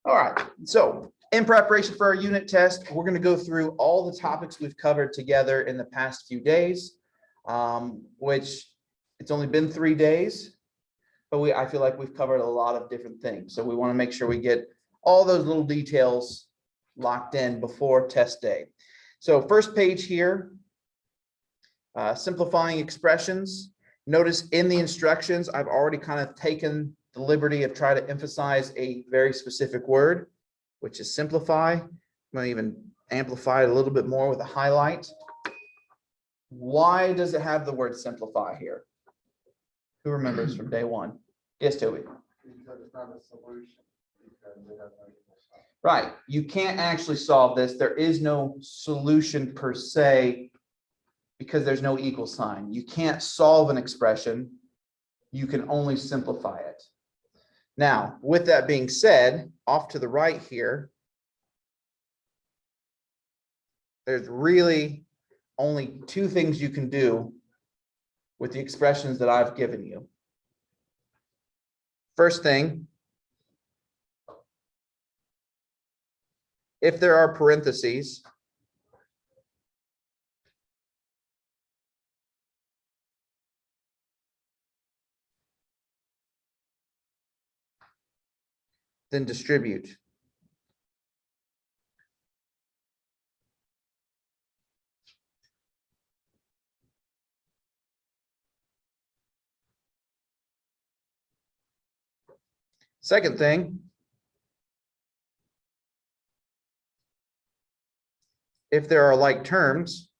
All right, so in preparation for our unit test, we're going to go through all the topics we've covered together in the past few days, which it's only been 3 days, but I feel like we've covered a lot of different things. So we want to make sure we get all those little details locked in before test day. So first page here, simplifying expressions. Notice in the instructions, I've already kind of taken the liberty of trying to emphasize a very specific word, which is simplify. I'm going to even amplify it a little bit more with a highlight. Why does it have the word simplify here? Who remembers from day one? Yes, Toby. Because it's not a solution. Right. You can't actually solve this. There is no solution per se because there's no equal sign. You can't solve an expression. You can only simplify it. Now, with that being said, off to the right here, there's really only 2 things you can do with the expressions that I've given you. First thing, if there are parentheses, then distribute. Second thing, if there are like terms,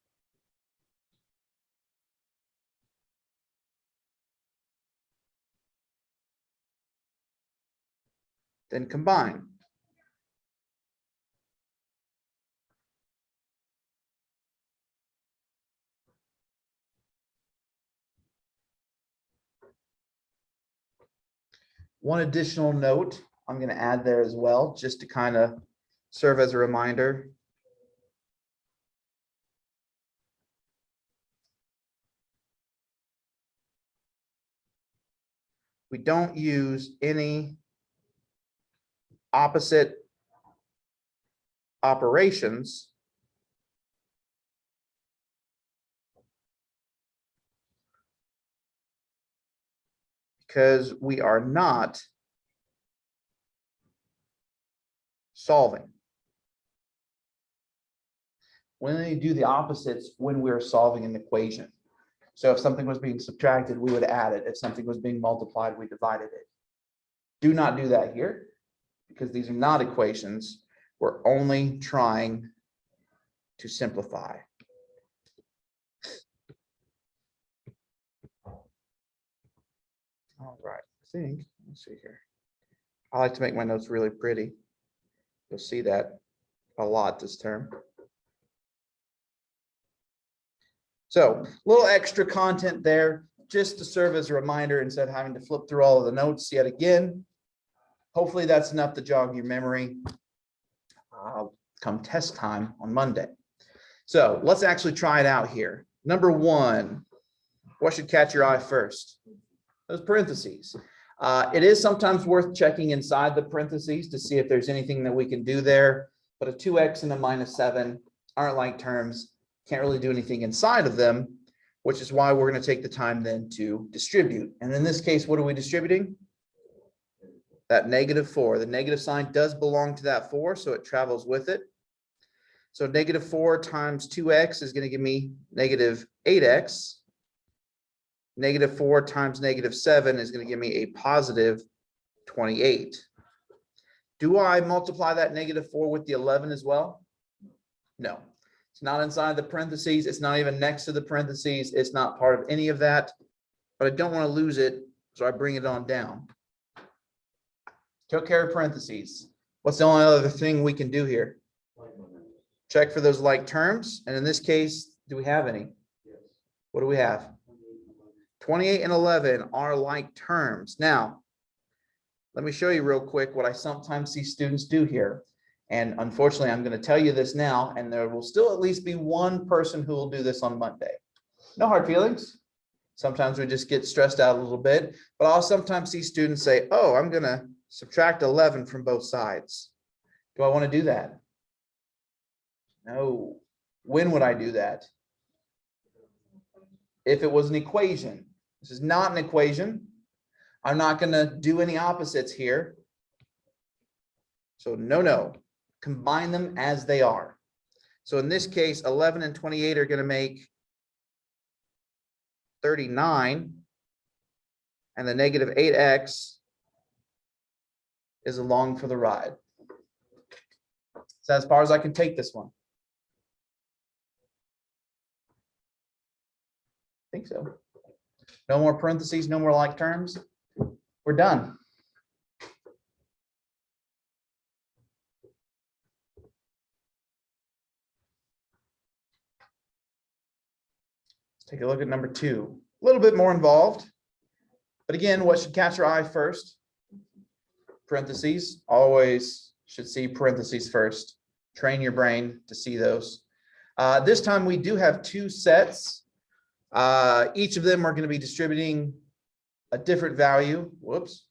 then combine. One additional note I'm going to add there as well, just to kind of serve as a reminder. We don't use any opposite operations because we are not solving. We only do the opposites when we're solving an equation. So if something was being subtracted, we would add it. If something was being multiplied, we divided it. Do not do that here because these are not equations. We're only trying to simplify. All right, let's see here. I like to make my notes really pretty. You'll see that a lot this term. So a little extra content there just to serve as a reminder instead of having to flip through all of the notes yet again. Hopefully that's enough to jog your memory come test time on Monday. So let's actually try it out here. Number 1, what should catch your eye first? Those parentheses. It is sometimes worth checking inside the parentheses to see if there's anything that we can do there, but a 2x and a -7 aren't like terms. Can't really do anything inside of them, which is why we're going to take the time then to distribute. And in this case, what are we distributing? That -4. The negative sign does belong to that 4, so it travels with it. So -4 times 2x is going to give me -8x. -4 times -7 is going to give me a +28. Do I multiply that -4 with the 11 as well? No. It's not inside the parentheses. It's not even next to the parentheses. It's not part of any of that, but I don't want to lose it, so I bring it on down. Took care of parentheses. What's the only other thing we can do here? Check for those like terms. And in this case, do we have any? What do we have? 28 and 11 are like terms. Now, let me show you real quick what I sometimes see students do here. And unfortunately, I'm going to tell you this now, and there will still at least be one person who will do this on Monday. No hard feelings. Sometimes we just get stressed out a little bit, but I'll sometimes see students say, oh, I'm going to subtract 11 from both sides. Do I want to do that? No. When would I do that? If it was an equation. This is not an equation. I'm not going to do any opposites here. So no. Combine them as they are. So in this case, 11 and 28 are going to make 39. And the negative 8x is along for the ride. So as far as I can take this one. I think so. No more parentheses, no more like terms. We're done. Let's take a look at number 2. A little bit more involved. But again, what should catch your eye first? Parentheses. Always should see parentheses first. Train your brain to see those. This time we do have 2 sets. Each of them are going to be distributing a different value. Whoops.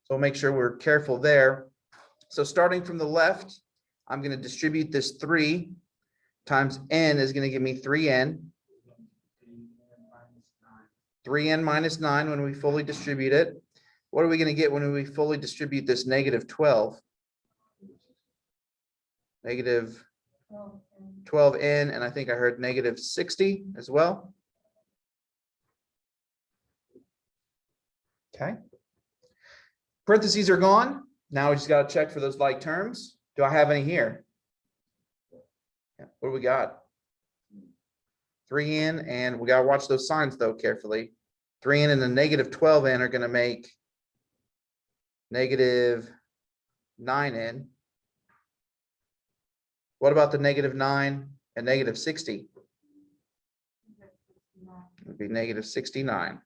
So we'll make sure we're careful there. So starting from the left, I'm going to distribute this 3 times n is going to give me 3n. 3n minus 9 when we fully distribute it. What are we going to get when we fully distribute this negative 12? Negative 12n, and I think I heard negative 60 as well. Okay. Parentheses are gone. Now we just got to check for those like terms. Do I have any here? Yeah. What do we got? 3n, and we got to watch those signs though carefully. 3n and the negative 12n are going to make negative 9n. What about the negative 9 and negative 60? It would be negative 69.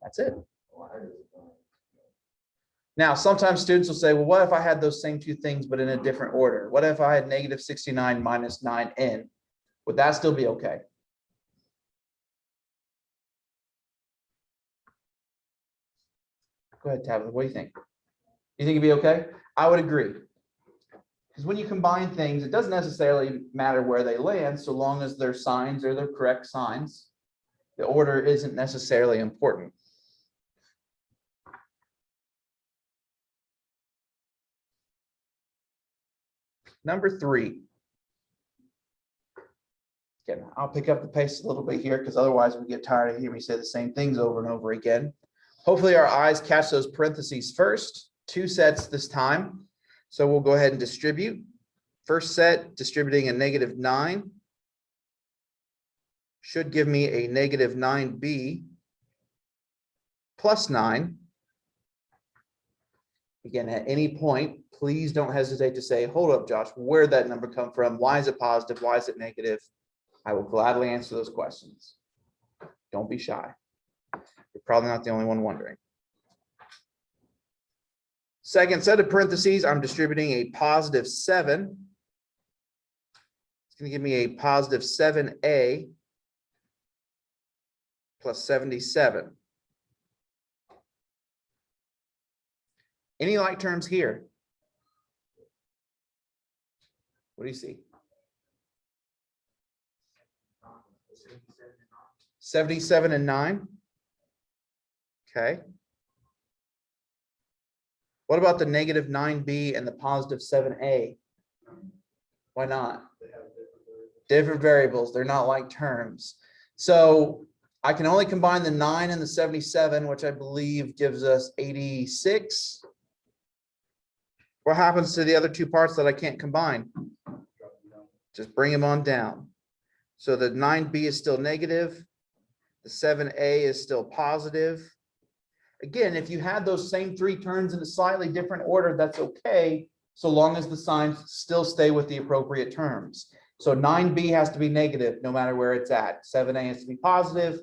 That's it. Now, sometimes students will say, well, what if I had those same 2 things, but in a different order? What if I had negative 69 minus 9n? Would that still be okay? Go ahead, Tabitha. What do you think? You think it'd be okay? I would agree. Because when you combine things, it doesn't necessarily matter where they land, so long as their signs are the correct signs. The order isn't necessarily important. Number 3. Again, I'll pick up the pace a little bit here because otherwise we get tired of hearing me say the same things over and over again. Hopefully our eyes catch those parentheses first. 2 sets this time. So we'll go ahead and distribute. First set, distributing a negative 9. Should give me a negative 9b plus 9. Again, at any point, please don't hesitate to say, hold up, Josh, where'd that number come from? Why is it positive? Why is it negative? I will gladly answer those questions. Don't be shy. You're probably not the only one wondering. Second set of parentheses, I'm distributing a positive 7. It's going to give me a positive 7a plus 77. Any like terms here? What do you see? 77 and 9. Okay. What about the negative 9b and the positive 7a? Why not? Different variables. They're not like terms. So I can only combine the 9 and the 77, which I believe gives us 86. What happens to the other 2 parts that I can't combine? Just bring them on down. So the 9b is still negative. The 7a is still positive. Again, if you had those same 3 terms in a slightly different order, that's okay, so long as the signs still stay with the appropriate terms. So 9b has to be negative no matter where it's at. 7a has to be positive.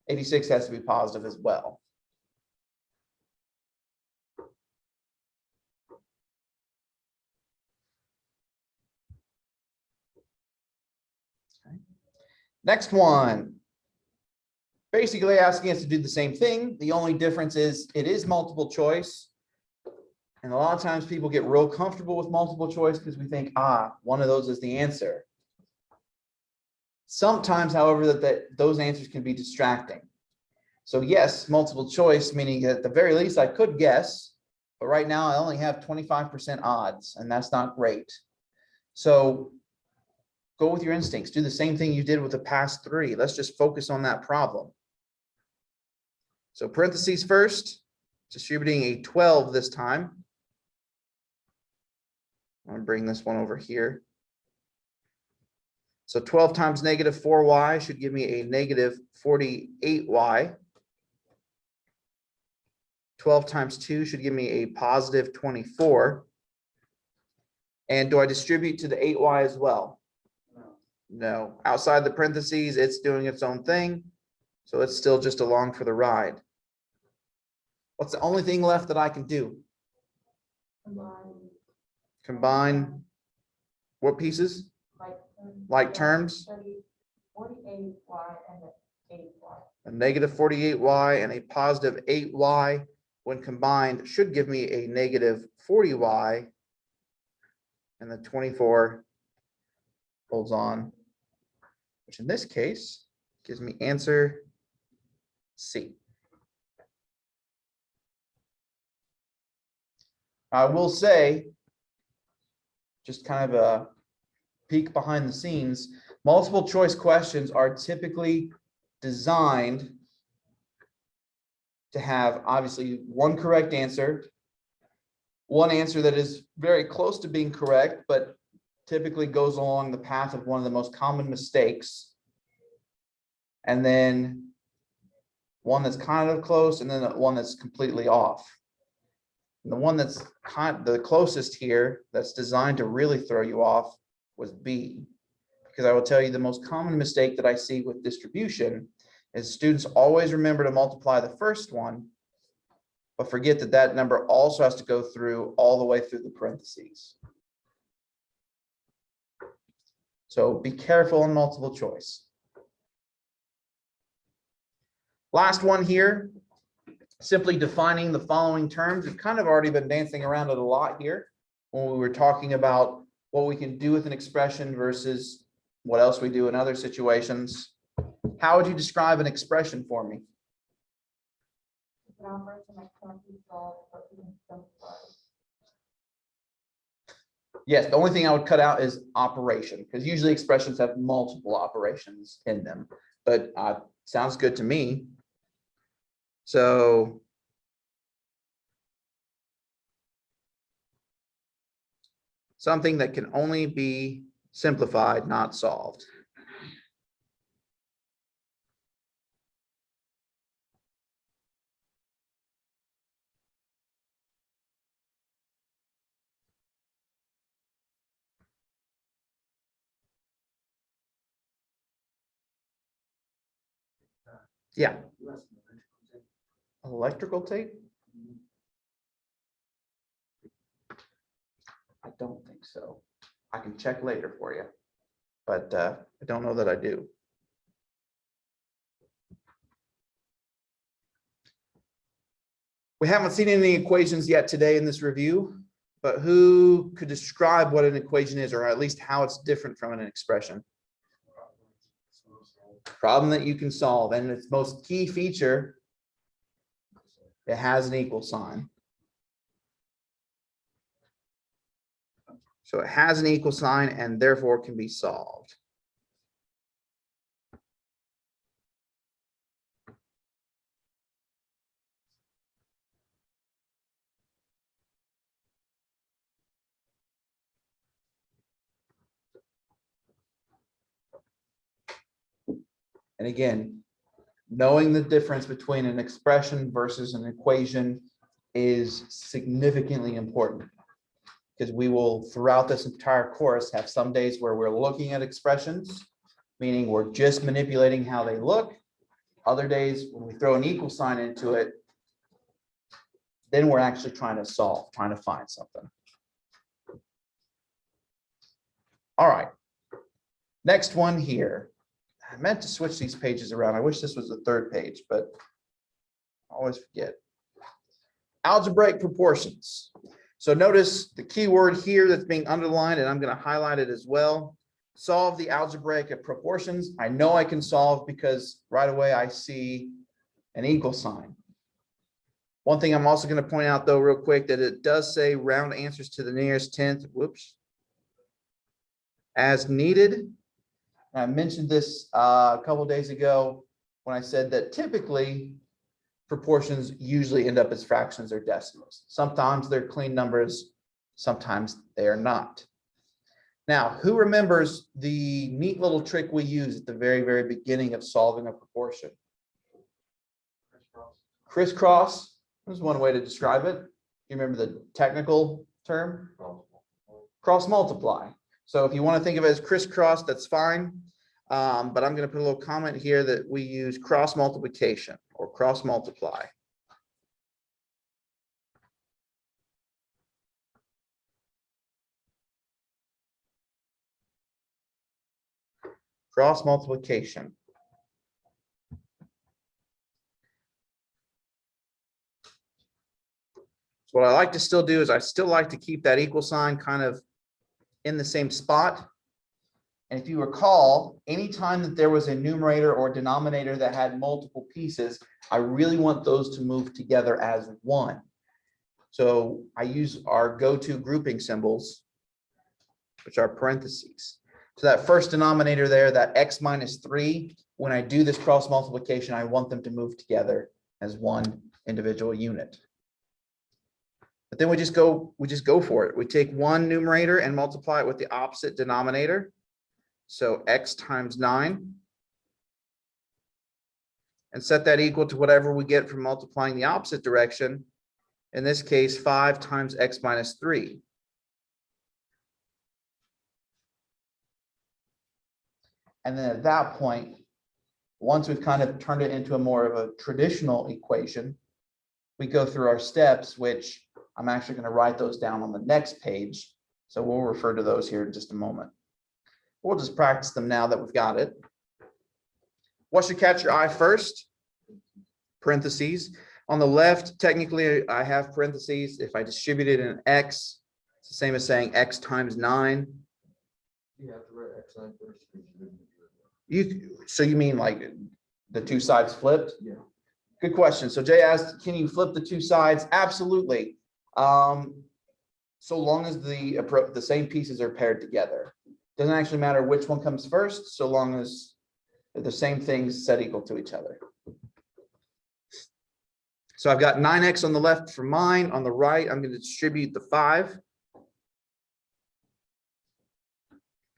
86 has to be positive as well. Okay. Next one. Basically asking us to do the same thing. The only difference is it is multiple choice. And a lot of times people get real comfortable with multiple choice because we think, one of those is the answer. Sometimes, however, those answers can be distracting. So yes, multiple choice, meaning at the very least I could guess, but right now I only have 25% odds, and that's not great. So go with your instincts. Do the same thing you did with the past three. Let's just focus on that problem. So parentheses first, distributing a 12 this time. I'm gonna bring this one over here. So 12 times negative 4y should give me a negative 48y. 12 times 2 should give me a positive 24. And do I distribute to the 8y as well? No. Outside the parentheses, it's doing its own thing. So it's still just along for the ride. What's the only thing left that I can do? Combine what pieces? Like terms? 48y and an 8y. A negative 48y and a positive 8y when combined should give me a negative 40y, and the 24 holds on, which in this case gives me answer C. I will say, just kind of a peek behind the scenes, multiple choice questions are typically designed to have obviously one correct answer, one answer that is very close to being correct, but typically goes along the path of one of the most common mistakes, and then one that's kind of close, and then one that's completely off. And the one that's the closest here, that's designed to really throw you off, was B. Because I will tell you the most common mistake that I see with distribution is students always remember to multiply the first one, but forget that that number also has to go through all the way through the parentheses. So be careful on multiple choice. Last one here, simply defining the following terms. We've kind of already been dancing around it a lot here when we were talking about what we can do with an expression versus what else we do in other situations. How would you describe an expression for me? Yes, the only thing I would cut out is operation, because usually expressions have multiple operations in them, but sounds good to me. So something that can only be simplified, not solved. Yeah. Electrical tape? I don't think so. I can check later for you, but I don't know that I do. We haven't seen any equations yet today in this review, but who could describe what an equation is, or at least how it's different from an expression? Problem that you can solve, and its most key feature, it has an equal sign. So it has an equal sign and therefore can be solved. And again, knowing the difference between an expression versus an equation is significantly important, because we will, throughout this entire course, have some days where we're looking at expressions, meaning we're just manipulating how they look. Other days, when we throw an equal sign into it, then we're actually trying to solve, trying to find something. All right. Next one here. I meant to switch these pages around. I wish this was the third page, but I always forget. Algebraic proportions. So notice the key word here that's being underlined, and I'm going to highlight it as well. Solve the algebraic proportions. I know I can solve because right away I see an equal sign. One thing I'm also going to point out though real quick that it does say round answers to the nearest tenth. Whoops. As needed. I mentioned this a couple of days ago when I said that typically proportions usually end up as fractions or decimals. Sometimes they're clean numbers, sometimes they are not. Now, who remembers the neat little trick we use at the very, very beginning of solving a proportion? Crisscross is one way to describe it. You remember the technical term? Cross multiply. So if you want to think of it as crisscross, that's fine. But I'm going to put a little comment here that we use cross multiplication or cross multiply. Cross multiplication. So what I like to still do is I still like to keep that equal sign kind of in the same spot. And if you recall, anytime that there was a numerator or denominator that had multiple pieces, I really want those to move together as one. So I use our go-to grouping symbols, which are parentheses. So that first denominator there, that x minus 3, when I do this cross multiplication, I want them to move together as one individual unit. But then we just go for it. We take one numerator and multiply it with the opposite denominator. So x times 9. And set that equal to whatever we get from multiplying the opposite direction. In this case, 5 times x minus 3. And then at that point, once we've kind of turned it into a more of a traditional equation, we go through our steps, which I'm actually going to write those down on the next page. So we'll refer to those here in just a moment. We'll just practice them now that we've got it. What should catch your eye first? Parentheses. On the left, technically, I have parentheses. If I distribute it in x, it's the same as saying x times 9. You have to write x line first. So you mean like the two sides flipped? Yeah. Good question. So Jay asked, can you flip the two sides? Absolutely. So long as the same pieces are paired together. Doesn't actually matter which one comes first, so long as they're the same things set equal to each other. So I've got 9x on the left for mine. On the right, I'm going to distribute the 5.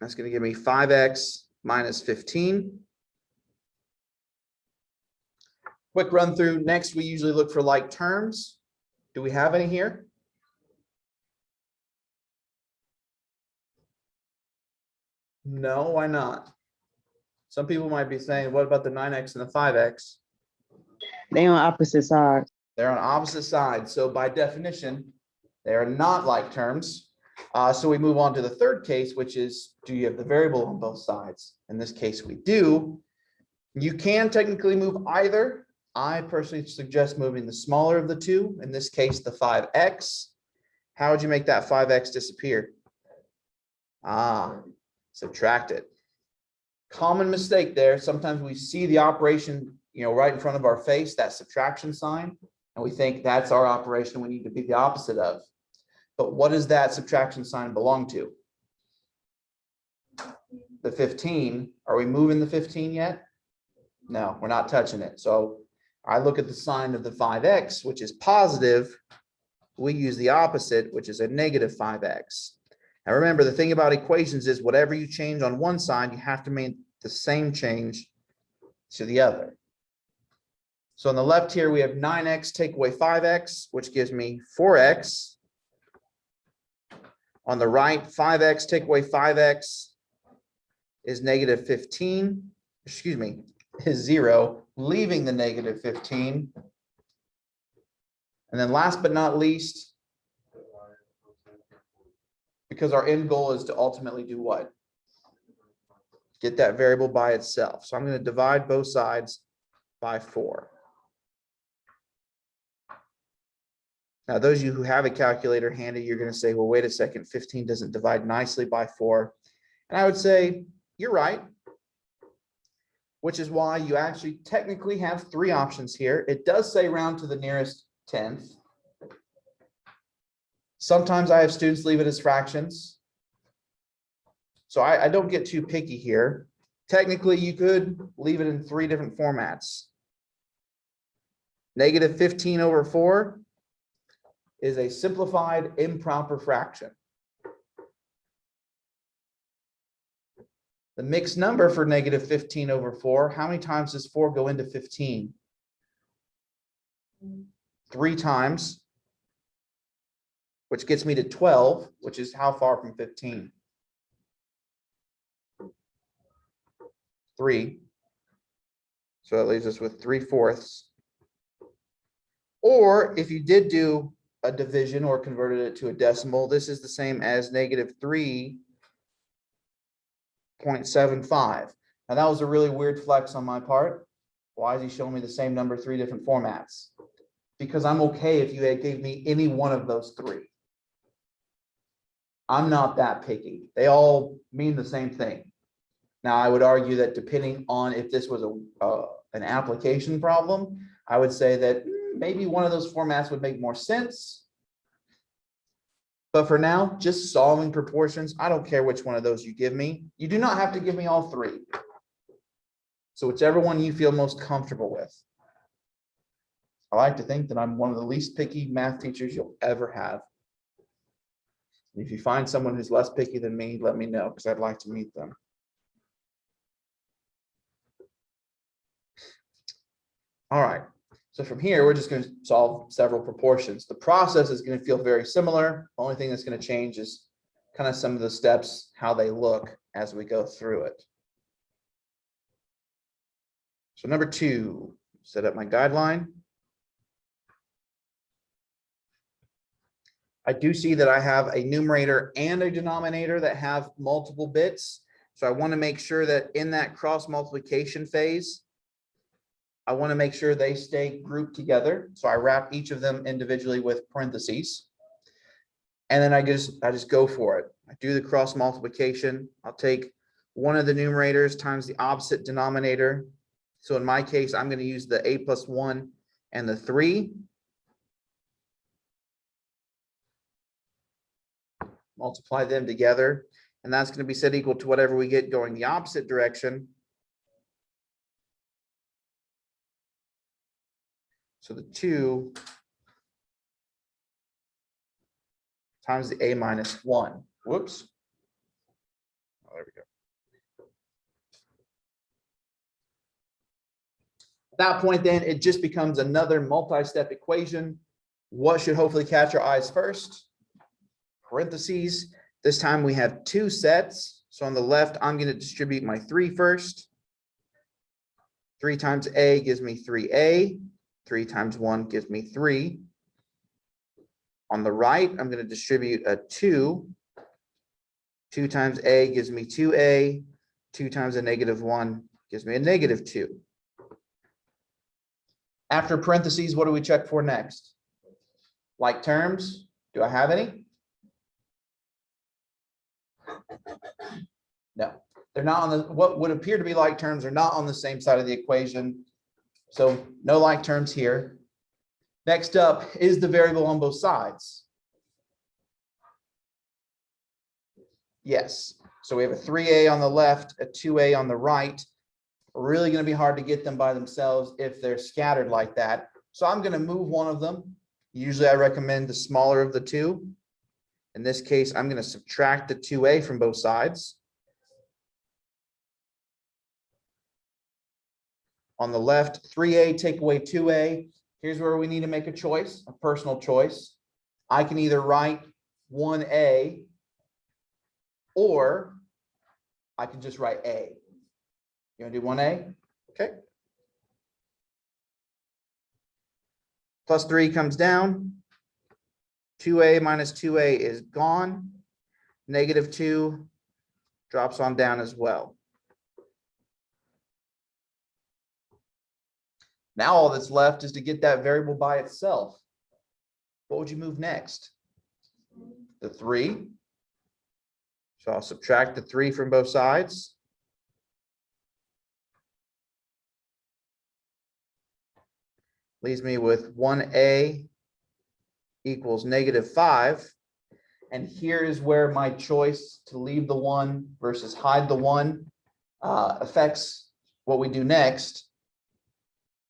That's going to give me 5x minus 15. Quick run through. Next, we usually look for like terms. Do we have any here? No, why not? Some people might be saying, what about the 9x and the 5x? They on opposite sides. They're on opposite sides. So by definition, they are not like terms. So we move on to the third case, which is, do you have the variable on both sides? In this case, we do. You can technically move either. I personally suggest moving the smaller of the two, in this case, the 5x. How would you make that 5x disappear? Subtract it. Common mistake there. Sometimes we see the operation, right in front of our face, that subtraction sign, and we think that's our operation we need to be the opposite of. But what does that subtraction sign belong to? The 15. Are we moving the 15 yet? No, we're not touching it. So I look at the sign of the 5x, which is positive. We use the opposite, which is a negative 5x. Now remember, the thing about equations is whatever you change on one side, you have to make the same change to the other. So on the left here, we have 9x take away 5x, which gives me 4x. On the right, 5x take away 5x is negative 15. Excuse me, is 0, leaving the negative 15. And then last but not least, because our end goal is to ultimately do what? get that variable by itself. So I'm going to divide both sides by 4. Now, those of you who have a calculator handy, you're going to say, well, wait a second, 15 doesn't divide nicely by 4. And I would say, you're right, which is why you actually technically have 3 options here. It does say round to the nearest 10th. Sometimes I have students leave it as fractions. So I don't get too picky here. Technically, you could leave it in 3 different formats. Negative 15 over 4 is a simplified improper fraction. The mixed number for negative 15 over 4, how many times does 4 go into 15? 3 times, which gets me to 12, which is how far from 15? 3. So that leaves us with 3/4. Or if you did do a division or converted it to a decimal, this is the same as negative 3.75. Now that was a really weird flex on my part. Why is he showing me the same number 3 different formats? Because I'm okay if you had gave me any one of those 3. I'm not that picky. They all mean the same thing. Now, I would argue that depending on if this was an application problem, I would say that maybe one of those formats would make more sense. But for now, just solving proportions, I don't care which one of those you give me. You do not have to give me all 3. So whichever one you feel most comfortable with. I like to think that I'm one of the least picky math teachers you'll ever have. And if you find someone who's less picky than me, let me know, because I'd like to meet them. All right, so from here, we're just going to solve several proportions. The process is going to feel very similar. The only thing that's going to change is kind of some of the steps, how they look as we go through it. So number 2, set up my guideline. I do see that I have a numerator and a denominator that have multiple bits. So I want to make sure that in that cross multiplication phase, I want to make sure they stay grouped together. So I wrap each of them individually with parentheses. And then I just go for it. I do the cross multiplication. I'll take one of the numerators times the opposite denominator. So in my case, I'm going to use the a plus 1 and the 3. Multiply them together. And that's going to be set equal to whatever we get going the opposite direction. So the 2 times the a minus 1. Whoops. Oh, there we go. At that point, then it just becomes another multi-step equation. What should hopefully catch our eyes first? Parentheses. This time we have 2 sets. So on the left, I'm going to distribute my 3 first. 3 times a gives me 3a. 3 times 1 gives me 3. On the right, I'm going to distribute a 2. 2 times a gives me 2a. 2 times a negative 1 gives me a negative 2. After parentheses, what do we check for next? Like terms? Do I have any? No, they're not on the, what would appear to be like terms are not on the same side of the equation. So no like terms here. Next up is the variable on both sides. Yes, so we have a 3a on the left, a 2a on the right. Really going to be hard to get them by themselves if they're scattered like that. So I'm going to move one of them. Usually I recommend the smaller of the 2. In this case, I'm going to subtract the 2a from both sides. On the left, 3a, take away 2a. Here's where we need to make a choice, a personal choice. I can either write 1a, or I can just write a. You want to do 1a? Okay. Plus 3 comes down. 2a minus 2a is gone. Negative 2 drops on down as well. Now all that's left is to get that variable by itself. What would you move next? The 3. So I'll subtract the 3 from both sides. Leaves me with 1a equals -5. And here is where my choice to leave the 1 versus hide the 1 affects what we do next.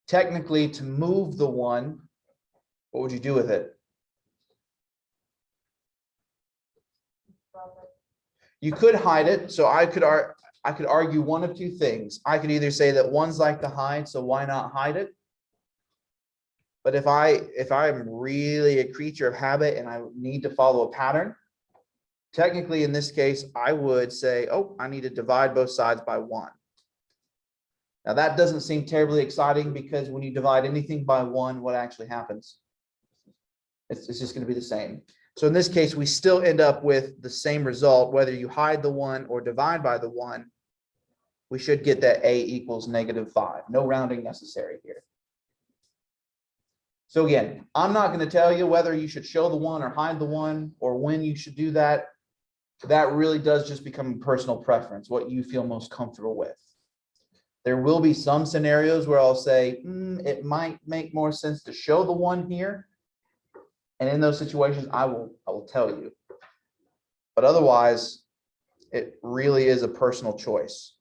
Technically, to move the 1, what would you do with it? You could hide it. So I could argue one of two things. I could either say that 1's like to hide, so why not hide it? But if I'm really a creature of habit and I need to follow a pattern, technically in this case, I would say, oh, I need to divide both sides by 1. Now that doesn't seem terribly exciting because when you divide anything by 1, what actually happens? It's just going to be the same. So in this case, we still end up with the same result, whether you hide the 1 or divide by the 1, we should get that a equals -5. No rounding necessary here. So again, I'm not going to tell you whether you should show the 1 or hide the 1 or when you should do that. That really does just become a personal preference, what you feel most comfortable with. There will be some scenarios where I'll say, it might make more sense to show the 1 here. And in those situations, I will tell you. But otherwise, it really is a personal choice.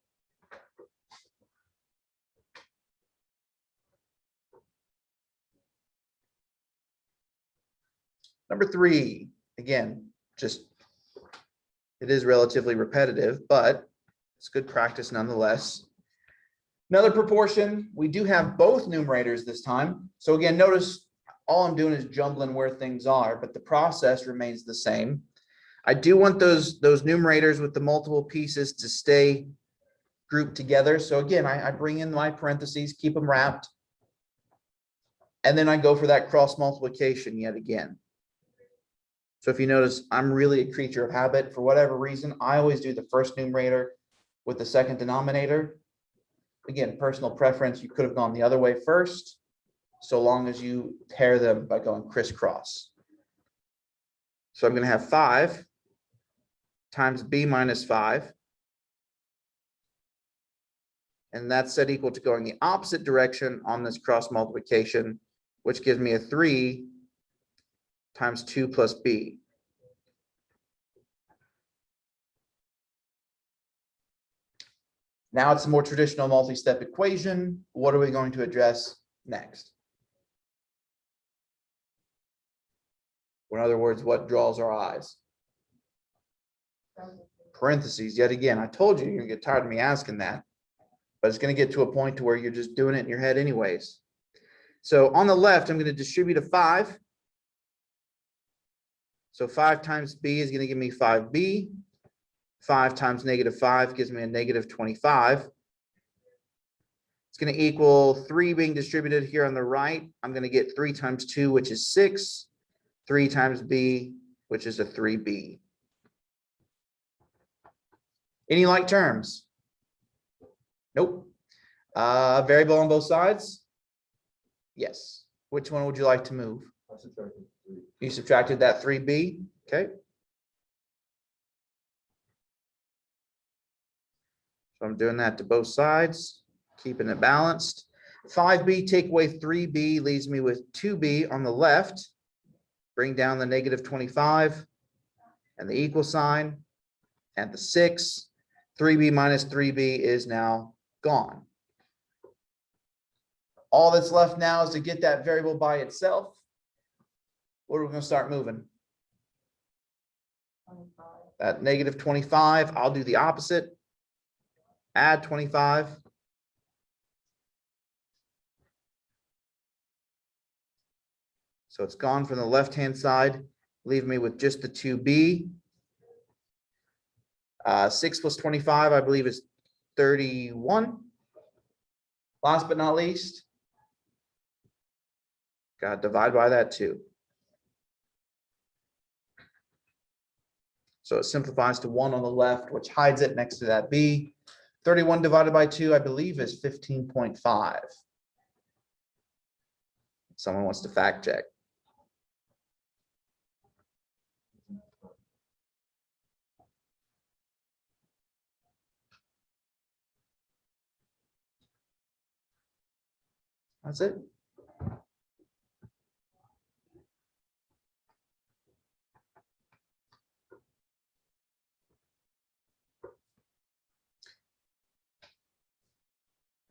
Number 3, again, it is relatively repetitive, but it's good practice nonetheless. Another proportion, we do have both numerators this time. So again, notice all I'm doing is jumbling where things are, but the process remains the same. I do want those numerators with the multiple pieces to stay grouped together. So again, I bring in my parentheses, keep them wrapped. And then I go for that cross multiplication yet again. So if you notice, I'm really a creature of habit. For whatever reason, I always do the first numerator with the second denominator. Again, personal preference, you could have gone the other way first, so long as you pair them by going crisscross. So I'm going to have 5 times b minus 5. And that's set equal to going the opposite direction on this cross multiplication, which gives me a 3 times 2 plus b. Now it's a more traditional multi-step equation. What are we going to address next? In other words, what draws our eyes? Parentheses. Yet again, I told you you're going to get tired of me asking that, but it's going to get to a point to where you're just doing it in your head anyways. So on the left, I'm going to distribute a 5. So 5 times b is going to give me 5b. 5 times -5 gives me a -25. It's going to equal 3 being distributed here on the right. I'm going to get 3 times 2, which is 6. 3 times b, which is a 3b. Any like terms? Nope. Variable on both sides? Yes. Which one would you like to move? I subtracted 3. You subtracted that 3b. Okay. So I'm doing that to both sides, keeping it balanced. 5b take away 3b leaves me with 2b on the left. Bring down the -25 and the equal sign and the 6. 3b minus 3b is now gone. All that's left now is to get that variable by itself. What are we going to start moving? 25. That -25, I'll do the opposite. Add 25. So it's gone from the left-hand side, leave me with just the 2b. 6 plus 25, I believe, is 31. Last but not least, got to divide by that too. So it simplifies to 1 on the left, which hides it next to that b. 31 divided by 2, I believe, is 15.5. Someone wants to fact check. That's it.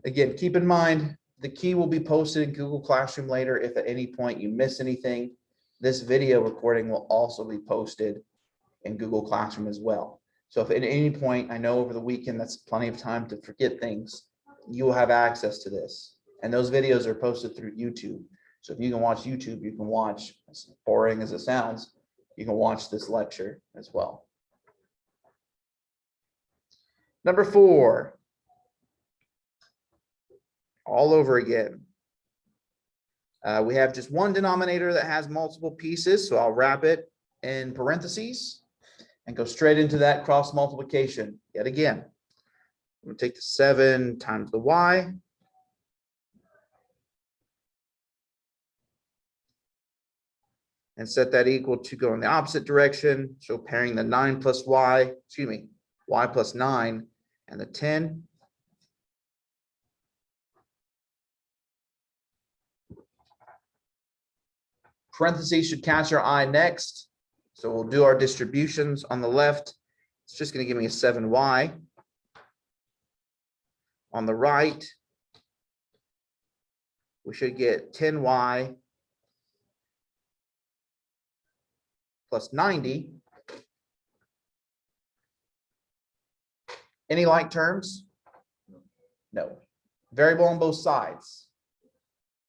Again, keep in mind, the key will be posted in Google Classroom later. If at any point you miss anything, this video recording will also be posted in Google Classroom as well. So if at any point, I know over the weekend, that's plenty of time to forget things, you will have access to this. And those videos are posted through YouTube. So if you can watch YouTube, you can watch, as boring as it sounds, you can watch this lecture as well. Number 4. All over again. We have just one denominator that has multiple pieces, so I'll wrap it in parentheses and go straight into that cross multiplication. Yet again, I'm going to take the 7 times the y. And set that equal to go in the opposite direction. So pairing the 9 plus y, excuse me, y plus 9 and the 10. Parentheses should catch our eye next. So we'll do our distributions on the left. It's just going to give me a 7y. On the right, we should get 10y plus 90. Any like terms? No. Variable on both sides?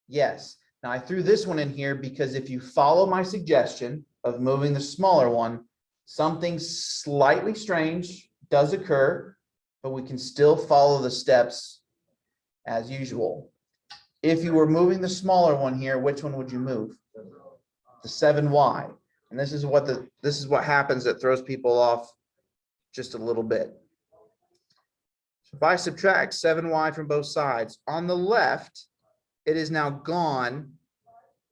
Yes. Now I threw this one in here because if you follow my suggestion of moving the smaller one, something slightly strange does occur, but we can still follow the steps as usual. If you were moving the smaller one here, which one would you move? The 7y. And this is what happens that throws people off just a little bit. So if I subtract 7y from both sides, on the left, it is now gone,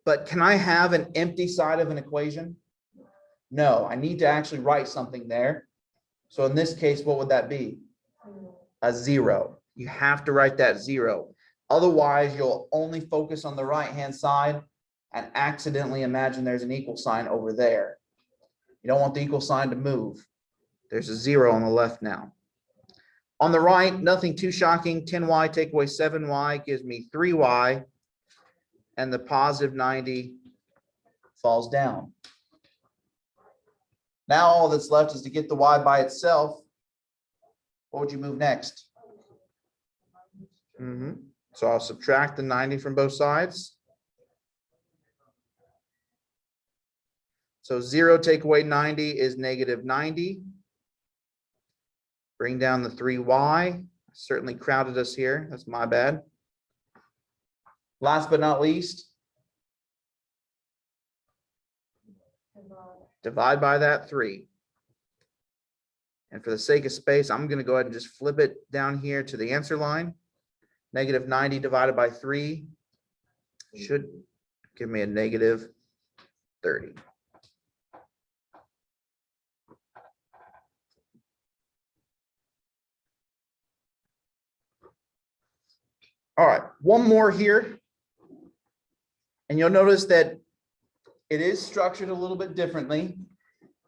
but can I have an empty side of an equation? No, I need to actually write something there. So in this case, what would that be? A 0. You have to write that 0. Otherwise, you'll only focus on the right-hand side and accidentally imagine there's an equal sign over there. You don't want the equal sign to move. There's a 0 on the left now. On the right, nothing too shocking. 10y take away 7y gives me 3y, and the positive 90 falls down. Now all that's left is to get the y by itself. What would you move next? So I'll subtract the 90 from both sides. So 0 take away 90 is negative 90. Bring down the 3y. Certainly crowded us here. That's my bad. Last but not least, divide by that 3. And for the sake of space, I'm going to go ahead and just flip it down here to the answer line. Negative 90 divided by 3 should give me a negative 30. All right, one more here. And you'll notice that it is structured a little bit differently.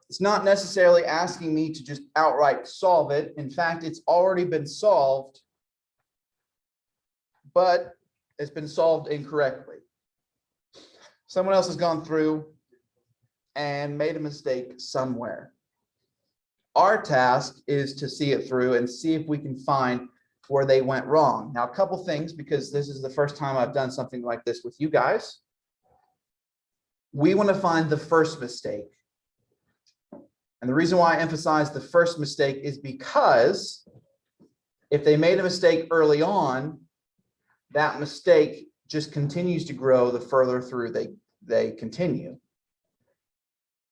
It's not necessarily asking me to just outright solve it. In fact, it's already been solved, but it's been solved incorrectly. Someone else has gone through and made a mistake somewhere. Our task is to see it through and see if we can find where they went wrong. Now, a couple things, because this is the first time I've done something like this with you guys. We want to find the first mistake. And the reason why I emphasize the first mistake is because if they made a mistake early on, that mistake just continues to grow the further through they continue.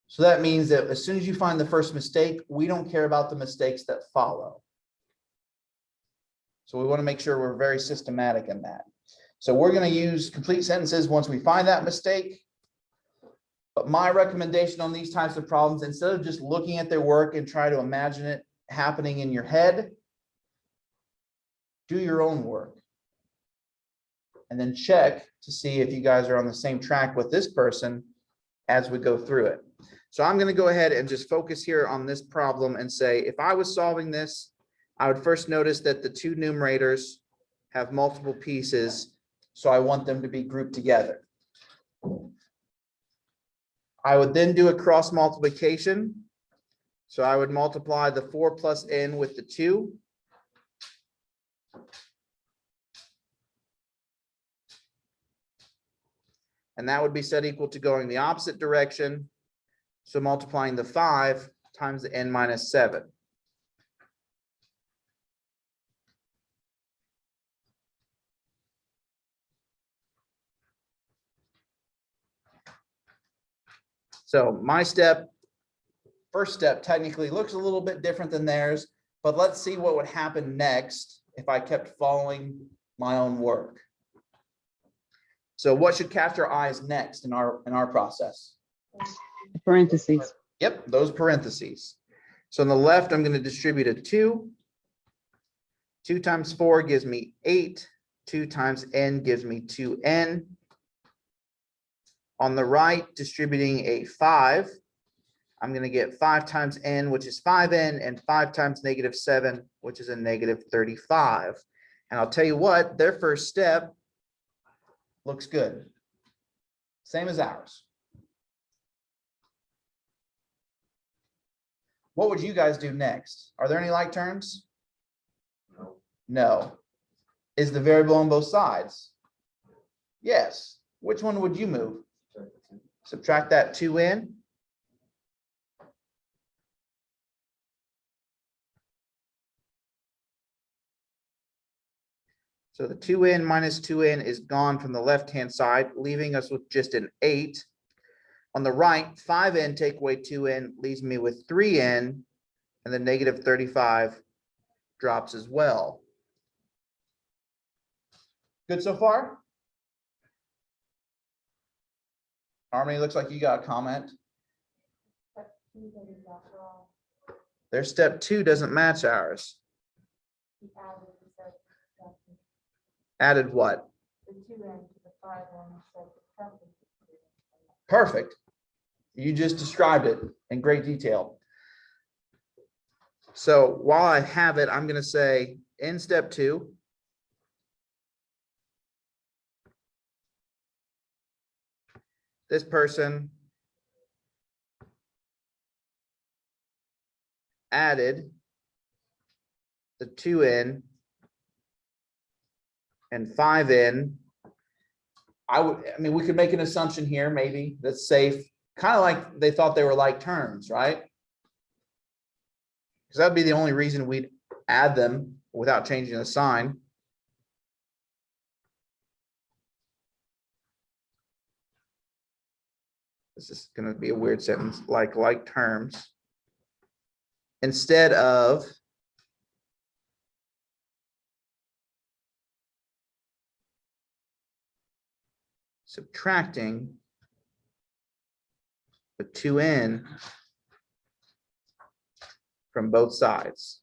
So that means that as soon as you find the first mistake, we don't care about the mistakes that follow. So we want to make sure we're very systematic in that. So we're going to use complete sentences once we find that mistake. But my recommendation on these types of problems, instead of just looking at their work and try to imagine it happening in your head, do your own work. And then check to see if you guys are on the same track with this person as we go through it. So I'm going to go ahead and just focus here on this problem and say, if I was solving this, I would first notice that the two numerators have multiple pieces, so I want them to be grouped together. I would then do a cross multiplication. So I would multiply the 4 plus n with the 2. And that would be set equal to going the opposite direction. So multiplying the 5 times the n minus 7. So my first step technically looks a little bit different than theirs, but let's see what would happen next if I kept following my own work. So what should catch our eyes next in our process? Parentheses. Yep, those parentheses. So on the left, I'm going to distribute a 2. 2 times 4 gives me 8. 2 times n gives me 2n. On the right, distributing a 5, I'm going to get 5 times n, which is 5n, and 5 times -7, which is a -35. And I'll tell you what, their first step looks good. Same as ours. What would you guys do next? Are there any like terms? No. No. Is the variable on both sides? Yes. Which one would you move? Subtract that 2n. So the 2n minus 2n is gone from the left-hand side, leaving us with just an 8. On the right, 5n take away 2n leaves me with 3n, and the -35 drops as well. Good so far? Harmony, looks like you got a comment. Their step 2 doesn't match ours. Added what? Perfect. You just described it in great detail. So while I have it, I'm going to say in step 2, this person added the 2n and 5n. I mean, we could make an assumption here, maybe that's safe, kind of like they thought they were like terms, right? Because that'd be the only reason we'd add them without changing the sign. This is going to be a weird sentence, like terms. Instead of subtracting the 2n from both sides.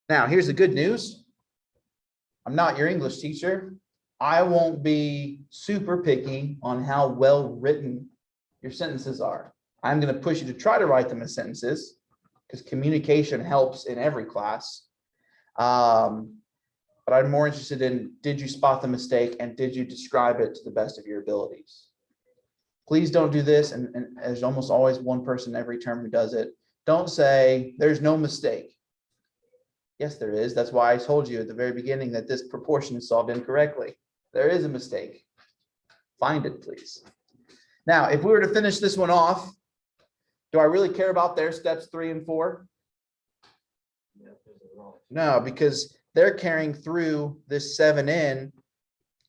Now, here's the good news. I'm not your English teacher. I won't be super picky on how well written your sentences are. I'm going to push you to try to write them as sentences because communication helps in every class. But I'm more interested in, did you spot the mistake and did you describe it to the best of your abilities? Please don't do this. And there's almost always one person every term who does it. Don't say there's no mistake. Yes, there is. That's why I told you at the very beginning that this proportion is solved incorrectly. There is a mistake. Find it, please. Now, if we were to finish this one off, do I really care about their steps 3 and 4? No, because they're carrying through this 7n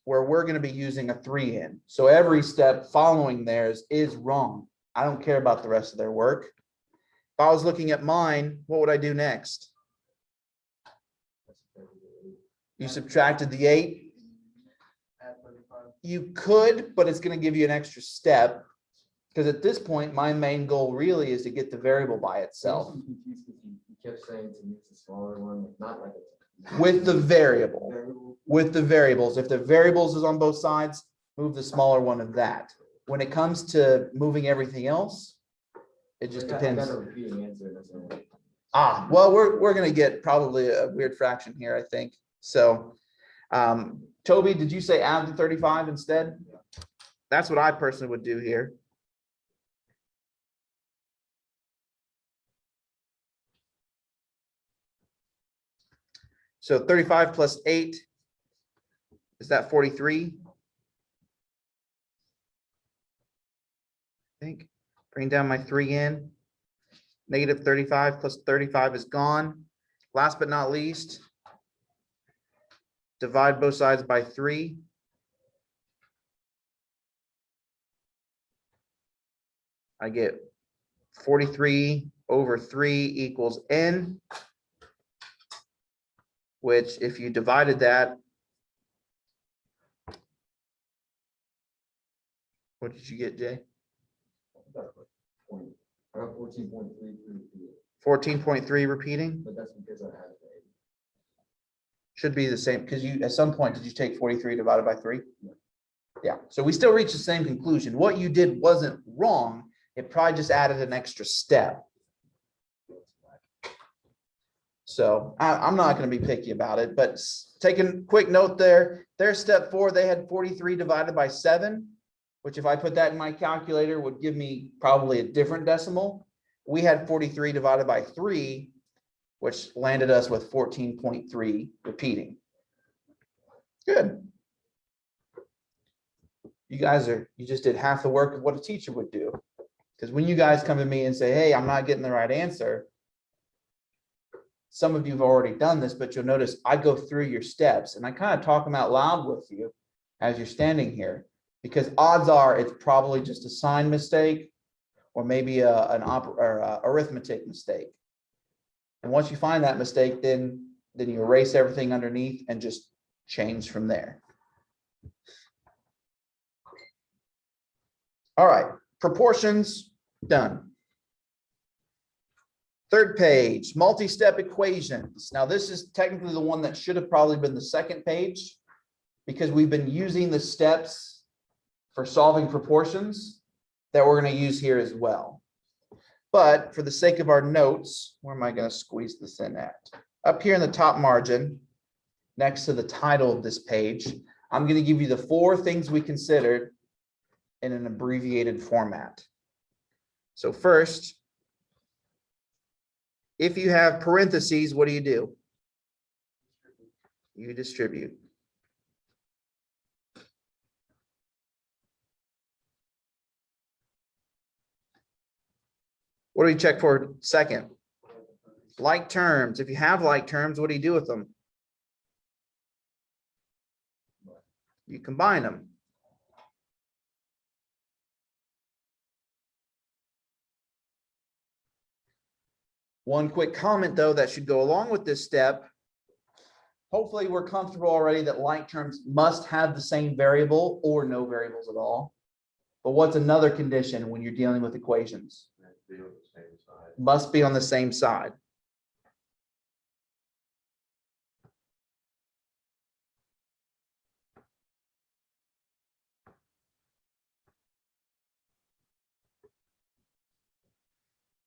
where we're going to be using a 3n. So every step following theirs is wrong. I don't care about the rest of their work. If I was looking at mine, what would I do next? You subtracted the 8. Add 35. You could, but it's going to give you an extra step. Because at this point, my main goal really is to get the variable by itself I'm confused because you kept saying to use the smaller one, like, not like a. with the variable. Variable. With the variables. If the variables is on both sides, move the smaller one of that. When it comes to moving everything else, it just I got depends. a repeating answer, that's all. Well, we're gonna get probably a weird fraction here, I think. So, Toby, did you say add the 35 instead? That's what I personally would do here. So 35 plus 8, is that 43? I think, bring down my 3 in. Negative 35 plus 35 is gone. Last but not least, divide both sides by 3. I get 43 over 3 equals n, which if you divided that, what did you get, Jay? I got 14.33, 14.3 repeating? but that's because I had the 8. Should be the same, because you, at some point, did you take 43 divided by 3? Yeah. Yeah, so we still reach the same conclusion. What you did wasn't wrong. It probably just added an extra step. So I'm not going to be picky about it, but taking a quick note there, their step 4, they had 43 divided by 7, which if I put that in my calculator would give me probably a different decimal. We had 43 divided by 3, which landed us with 14.3 repeating. Good. You guys you just did half the work of what a teacher would do. Because when you guys come to me and say, hey, I'm not getting the right answer, some of you have already done this, but you'll notice I go through your steps and I kind of talk them out loud with you as you're standing here, because odds are it's probably just a sign mistake or maybe an arithmetic mistake. And once you find that mistake, then you erase everything underneath and just change from there. All right, proportions done. Third page, multi-step equations. Now this is technically the one that should have probably been the second page because we've been using the steps for solving proportions that we're going to use here as well. But for the sake of our notes, where am I going to squeeze this in at? Up here in the top margin, next to the title of this page, I'm going to give you the 4 things we considered in an abbreviated format. So first, if you have parentheses, what do? You distribute. What do we check for second? Like terms. If you have like terms, what do you do with them? You combine them. One quick comment, though, that should go along with this step. Hopefully, we're comfortable already that like terms must have the same variable or no variables at all. But what's another condition when you're dealing with equations? Must be on the same side.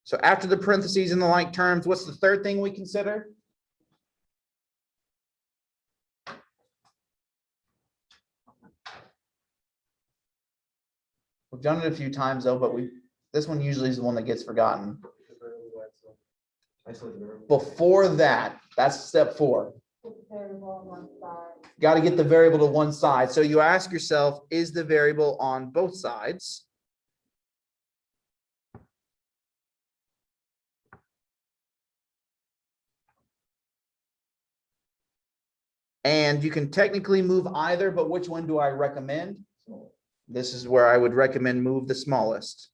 So after the parentheses and the like terms, what's the third thing we consider? We've done it a few times though, but this one usually is the one that gets forgotten. Before that, that's step 4. Put the variable on one side. Got to get the variable to one side. So you ask yourself, is the variable on both sides? And you can technically move either, but which one do I recommend? This is where I would recommend move the smallest.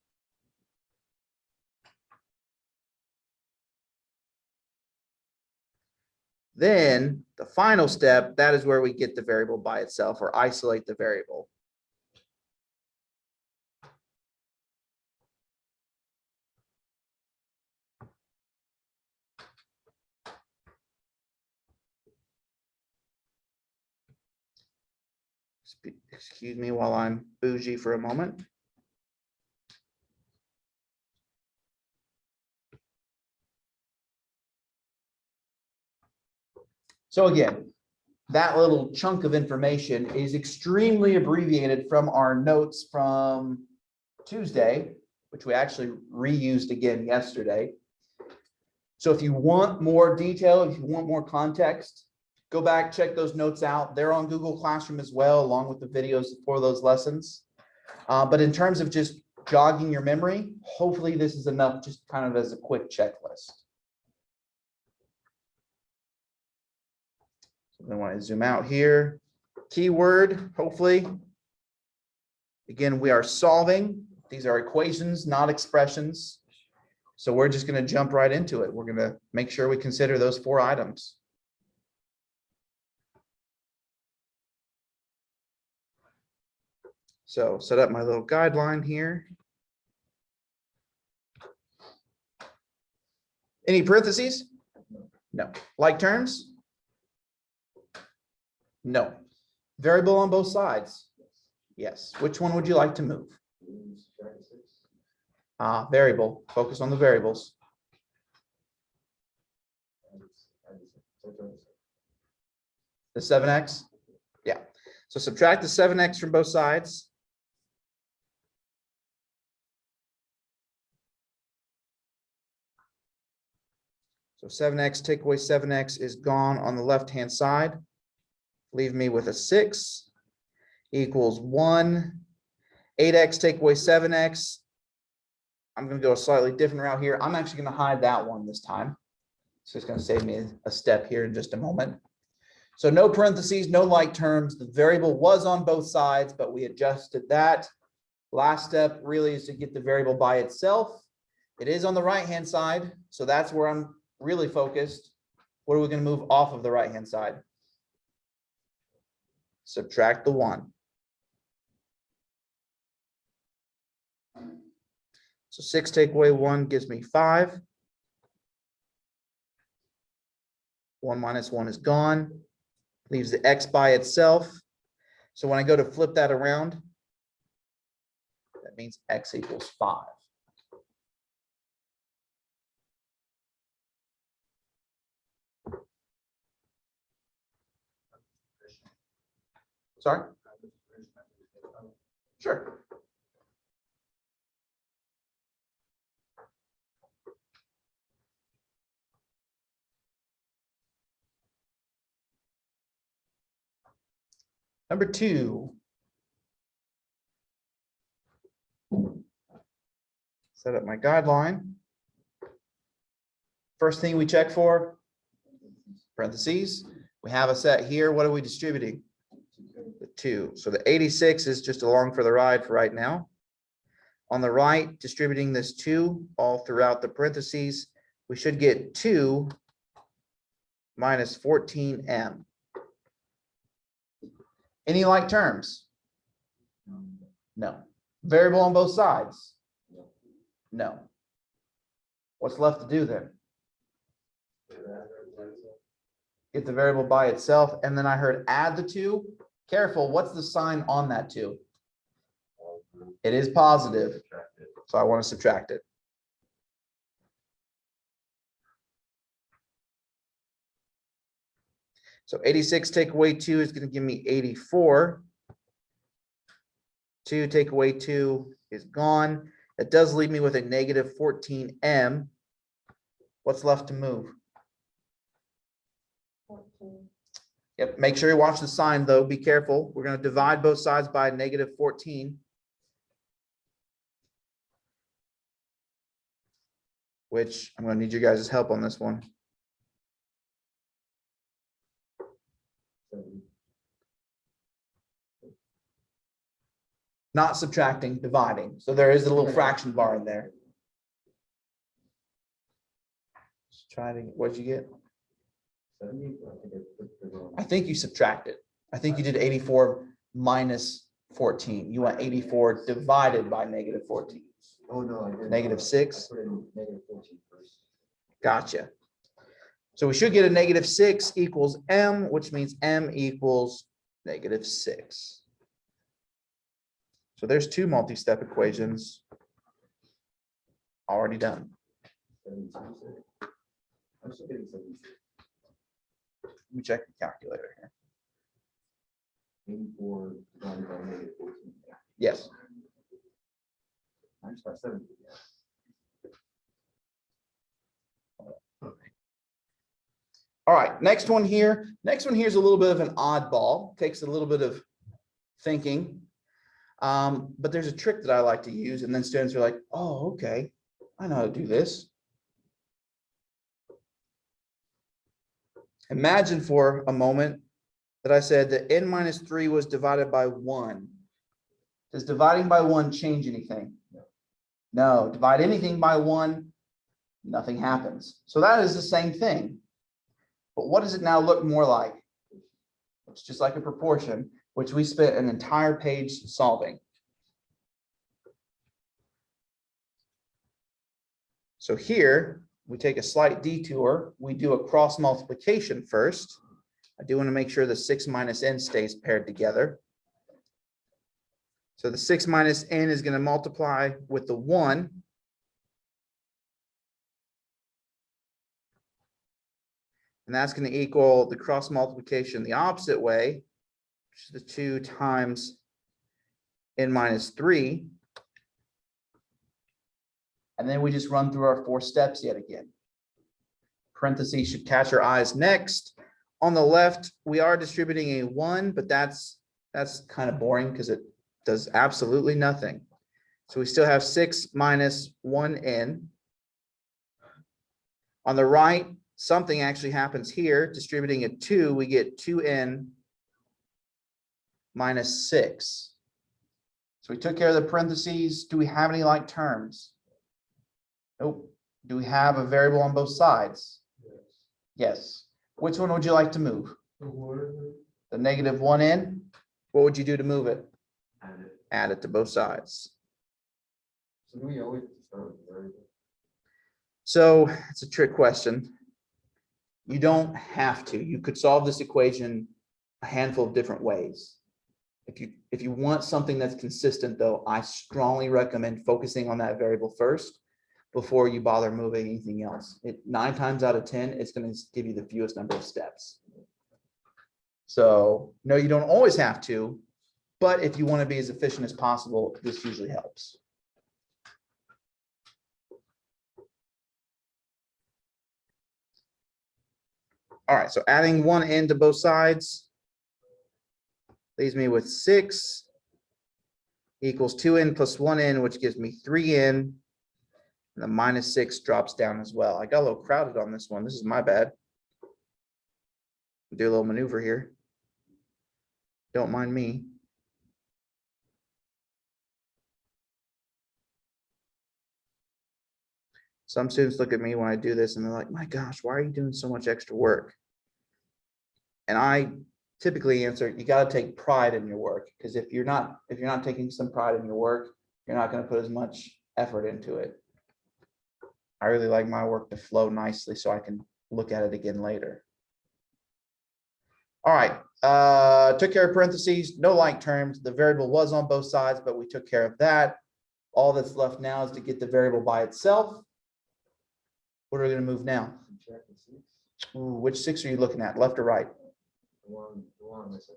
Then the final step, that is where we get the variable by itself or isolate the variable. Excuse me while I'm bougie for a moment. So again, that little chunk of information is extremely abbreviated from our notes from Tuesday, which we actually reused again yesterday. So if you want more detail, if you want more context, go back, check those notes out. They're on Google Classroom as well, along with the videos for those lessons. But in terms of just jogging your memory, hopefully this is enough just kind of as a quick checklist. So I want to zoom out here. Keyword, hopefully. Again, we are solving. These are equations, not expressions. So we're just going to jump right into it. We're going to make sure we consider those 4 items. So set up my little guideline here. Any parentheses? No. Like terms? No. Variable on both sides? Yes. Which one would you like to move? Variable. Focus on the variables. The 7x? Yeah. So subtract the 7x from both sides. So 7x, take away 7x is gone on the left-hand side. Leave me with a 6 equals 1. 8x, take away 7x. I'm going to go a slightly different route here. I'm actually going to hide that one this time. So it's going to save me a step here in just a moment. So no parentheses, no like terms. The variable was on both sides, but we adjusted that. Last step really is to get the variable by itself. It is on the right-hand side, so that's where I'm really focused. What are we going to move off of the right-hand side? Subtract the 1. So 6 take away 1 gives me 5. 1 minus 1 is gone. Leaves the x by itself. So when I go to flip that around, that means x equals 5. Sorry? Sure. Number 2. Set up my guideline. First thing we check for, parentheses. We have a set here. What are we distributing? The 2. So the 86 is just along for the ride for right now. On the right, distributing this 2 all throughout the parentheses, we should get 2 minus 14m. Any like terms? No. Variable on both sides? No. What's left to do then? Get the variable by itself, and then I heard add the 2. Careful, what's the sign on that 2? It is positive, so I want to subtract it. So 86 take away 2 is going to give me 84. 2 take away 2 is gone. It does leave me with a negative 14m. What's left to move? 14. Yep, make sure you watch the sign though. Be careful. We're going to divide both sides by negative 14. Which I'm going to need you guys' help on this one. Not subtracting, dividing. So there is a little fraction bar in there. Just try to, what'd you get? 70? I think I put the wrong. I think you subtracted. I think you did 84 minus 14. You want 84 divided by negative 14. Oh, no, I did. Negative 6. I put in negative 14 first. Gotcha. So we should get a negative 6 equals m, which means m equals negative 6. So there's two multi-step equations already done. 72. I'm still getting 76. Let me check the calculator here. 84 divided by negative 14. Yes. I just got 70. All right, next one here. Next one here is a little bit of an oddball. Takes a little bit of thinking. But there's a trick that I like to use, and then students are like, oh, okay, I know how to do this. Imagine for a moment that I said that n minus 3 was divided by 1. Does dividing by 1 change anything? No. Divide anything by 1, nothing happens. So that is the same thing. But what does it now look more like? It's just like a proportion, which we spent an entire page solving. So here, we take a slight detour. We do a cross multiplication first. I do want to make sure the 6 minus n stays paired together. So the 6 minus n is going to multiply with the 1. And that's going to equal the cross multiplication the opposite way, which is the 2 times n minus 3. And then we just run through our 4 steps yet again. Parentheses should catch our eyes next. On the left, we are distributing a 1, but that's kind of boring because it does absolutely nothing. So we still have 6 minus 1n. On the right, something actually happens here. Distributing a 2, we get 2n minus 6. So we took care of the parentheses. Do we have any like terms? Nope. Do we have a variable on both sides? Yes. Which one would you like to move? The negative 1n? What would you do to move it? Add it to both sides. So do we always start with the variable? So it's a trick question. You don't have to. You could solve this equation a handful of different ways. If you want something that's consistent, though, I strongly recommend focusing on that variable first before you bother moving anything else. 9 times out of 10, it's going to give you the fewest number of steps. So no, you don't always have to, but if you want to be as efficient as possible, this usually helps. All right, so adding 1n to both sides leaves me with 6 equals 2n plus 1n, which gives me 3n. And the minus 6 drops down as well. I got a little crowded on this one. This is my bad. Do a little maneuver here. Don't mind me. Some students look at me when I do this and they're like, my gosh, why are you doing so much extra work? And I typically answer, you got to take pride in your work, because if you're not taking some pride in your work, you're not going to put as much effort into it. I really like my work to flow nicely so I can look at it again later. All right, took care of parentheses, no like terms. The variable was on both sides, but we took care of that. All that's left now is to get the variable by itself. What are we going to move now? Subtract the 6. Ooh, which 6 are you looking at, left or right? The one on this side.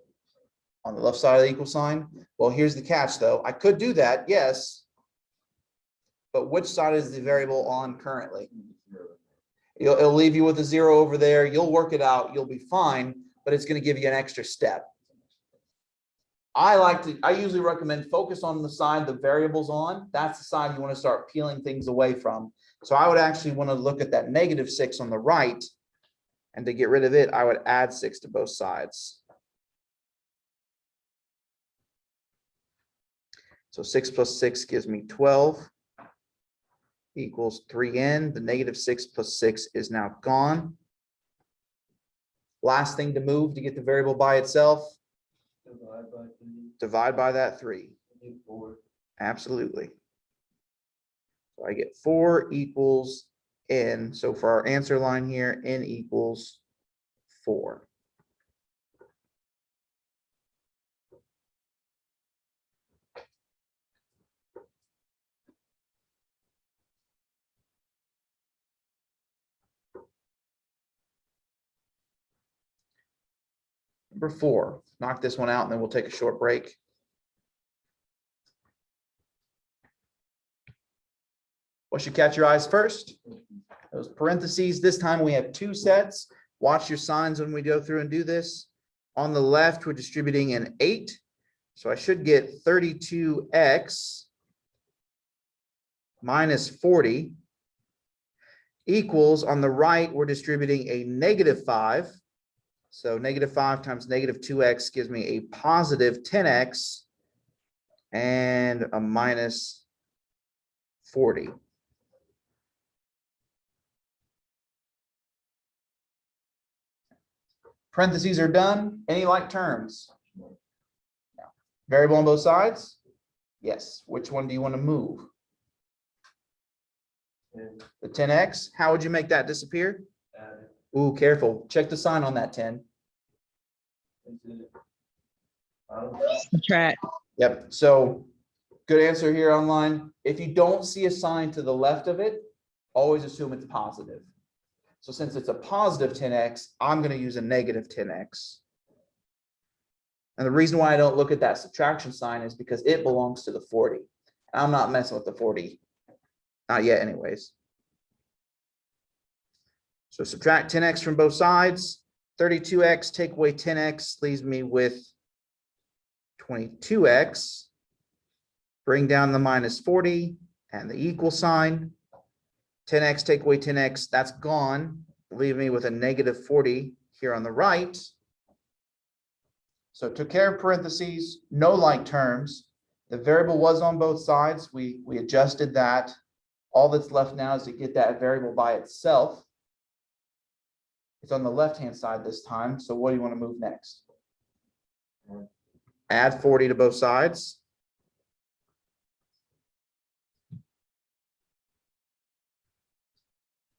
On the left side of the equal sign? Well, here's the catch, though. I could do that, yes. But which side is the variable on currently? It'll leave you with a 0 over there. You'll work it out. You'll be fine, but it's going to give you an extra step. I usually recommend focus on the side the variable's on. That's the side you want to start peeling things away from. So I would actually want to look at that negative 6 on the right. And to get rid of it, I would add 6 to both sides. So 6 plus 6 gives me 12 equals 3n. The negative 6 plus 6 is now gone. Last thing to move to get the variable by itself, Divide by 3, divide by that 3. get 4. Absolutely. So I get 4 equals n. So for our answer line here, n equals 4. Number 4, knock this one out and then we'll take a short break. What should catch your eyes first? Those parentheses. This time we have 2 sets. Watch your signs when we go through and do this. On the left, we're distributing an 8. So I should get 32x minus 40 equals, on the right, we're distributing a -5. So -5 times -2x gives me a positive 10x and a minus 40. Parentheses are done. Any like terms? No. Variable on both sides? Yes. Which one do you want to move? And The 10x? How would you make that disappear? add it Ooh, careful. Check the sign on that 10. into the bottom. Subtract. Yep. So good answer here online. If you don't see a sign to the left of it, always assume it's positive. So since it's a positive 10x, I'm going to use a negative 10x. And the reason why I don't look at that subtraction sign is because it belongs to the 40. And I'm not messing with the 40. Not yet anyways. So subtract 10x from both sides. 32x, take away 10x, leaves me with 22x. Bring down the minus 40 and the equal sign. 10x, take away 10x, that's gone. Leave me with a negative 40 here on the right. So took care of parentheses, no like terms. The variable was on both sides. We adjusted that. All that's left now is to get that variable by itself. It's on the left-hand side this time. So what do you want to move next? Add 40 to both sides.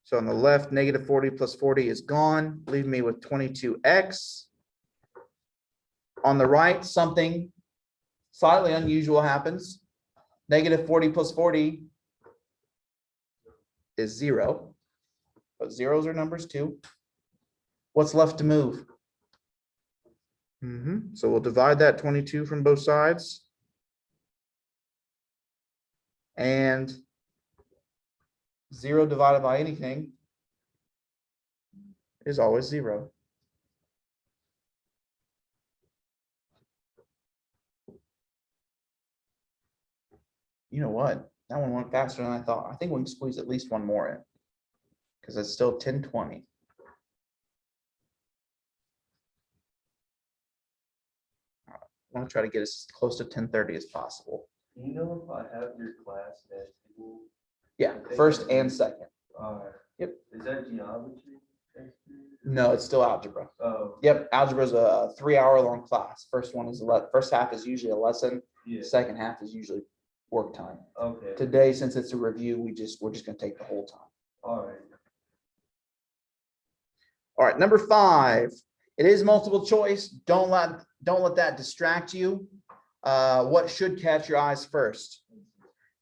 So on the left, negative 40 plus 40 is gone. Leave me with 22x. On the right, something slightly unusual happens. Negative 40 plus 40 is 0. But zeros are numbers too. What's left to move? So we'll divide that 22 from both sides. And 0 divided by anything is always 0. You know what? That one went faster than I thought. I think we can squeeze at least one more in because it's still 10:20. I want to try to get as close to 10:30 as possible. Do you know if I have your class at school? Yeah, first and second. Yep. Is that geometry? No, it's still algebra. Oh, Yep, algebra is a 3-hour-long class. First one is first half is usually a lesson. yeah. Second half is usually work time. Okay. Today, since it's a review, we're just gonna take the whole time. All right. All right, number 5. It is multiple choice. Don't let that distract you. What should catch your eyes first?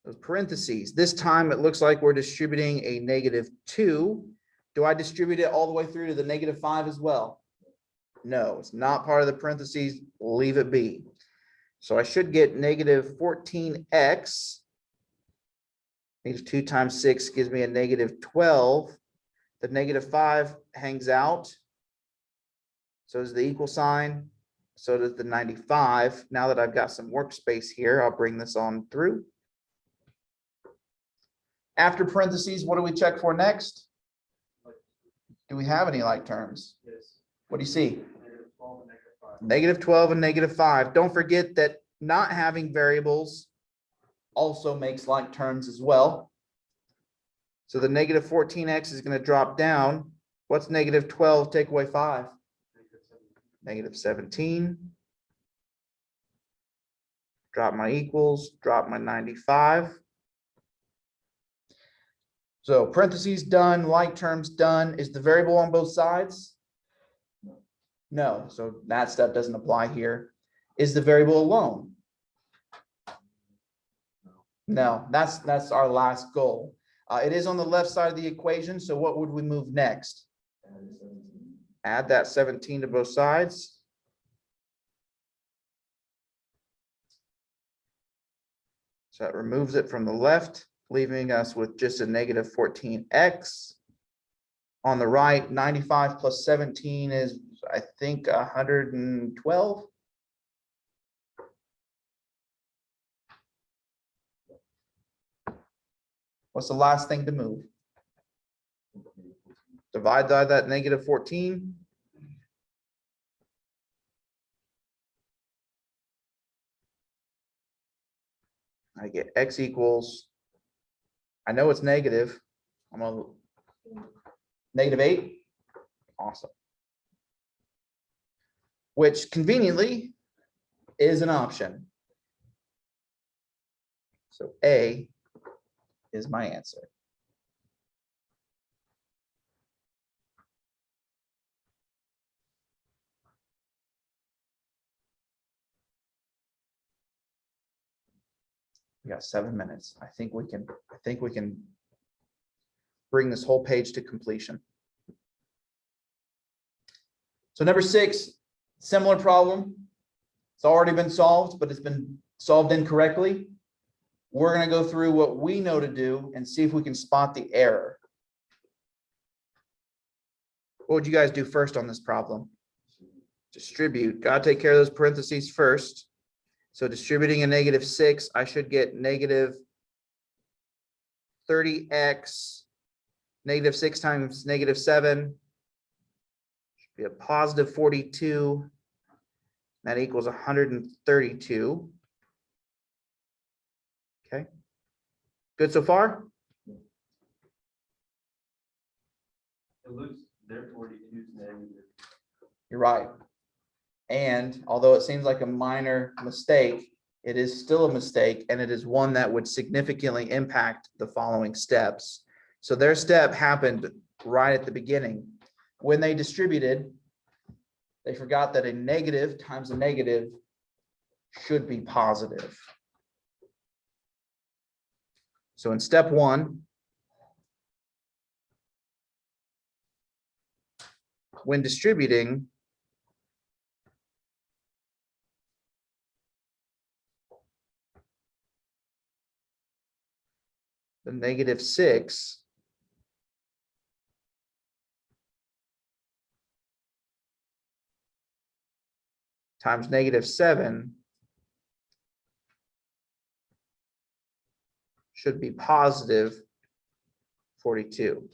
Those parentheses. This time it looks like we're distributing a -2. Do I distribute it all the way through to the -5 as well? No, it's not part of the parentheses. Leave it be. So I should get -14x. -2 times 6 gives me a -12. The -5 hangs out. So does the equal sign. So does the 95. Now that I've got some workspace here, I'll bring this on through. After parentheses, what do we check for next? Do we have any like terms? Yes. What do you see? -12 and -5. -12 and -5. Don't forget that not having variables also makes like terms as well. So the -14x is going to drop down. What's -12 take away 5? negative 17. Drop my equals, drop my 95. So parentheses done, like terms done. Is the variable on both sides? No, so that step doesn't apply here. Is the variable alone? No, that's our last goal. It is on the left side of the equation, so what would we move next? Add that 17 to both sides. So that removes it from the left, leaving us with just a negative 14x. On the right, 95 plus 17 is, I think, 112. What's the last thing to move? Divide by that negative 14. I get x equals, I know it's negative. I'm gonna negative 8. Awesome. Which conveniently is an option. So A is my answer. We got 7 minutes. I think we can bring this whole page to completion. So number 6, similar problem. It's already been solved, but it's been solved incorrectly. We're going to go through what we know to do and see if we can spot the error. What would you guys do first on this problem? Distribute. Got to take care of those parentheses first. So distributing a negative 6, I should get negative 30x. Negative 6 times negative 7 should be a positive 42. That equals 132. Okay. Good so far? It looks, their 42 is negative. You're right. And although it seems like a minor mistake, it is still a mistake, and it is one that would significantly impact the following steps. So their step happened right at the beginning. When they distributed, they forgot that a negative times a negative should be positive. So in step 1, when distributing, the negative 6 times negative 7 should be positive 42.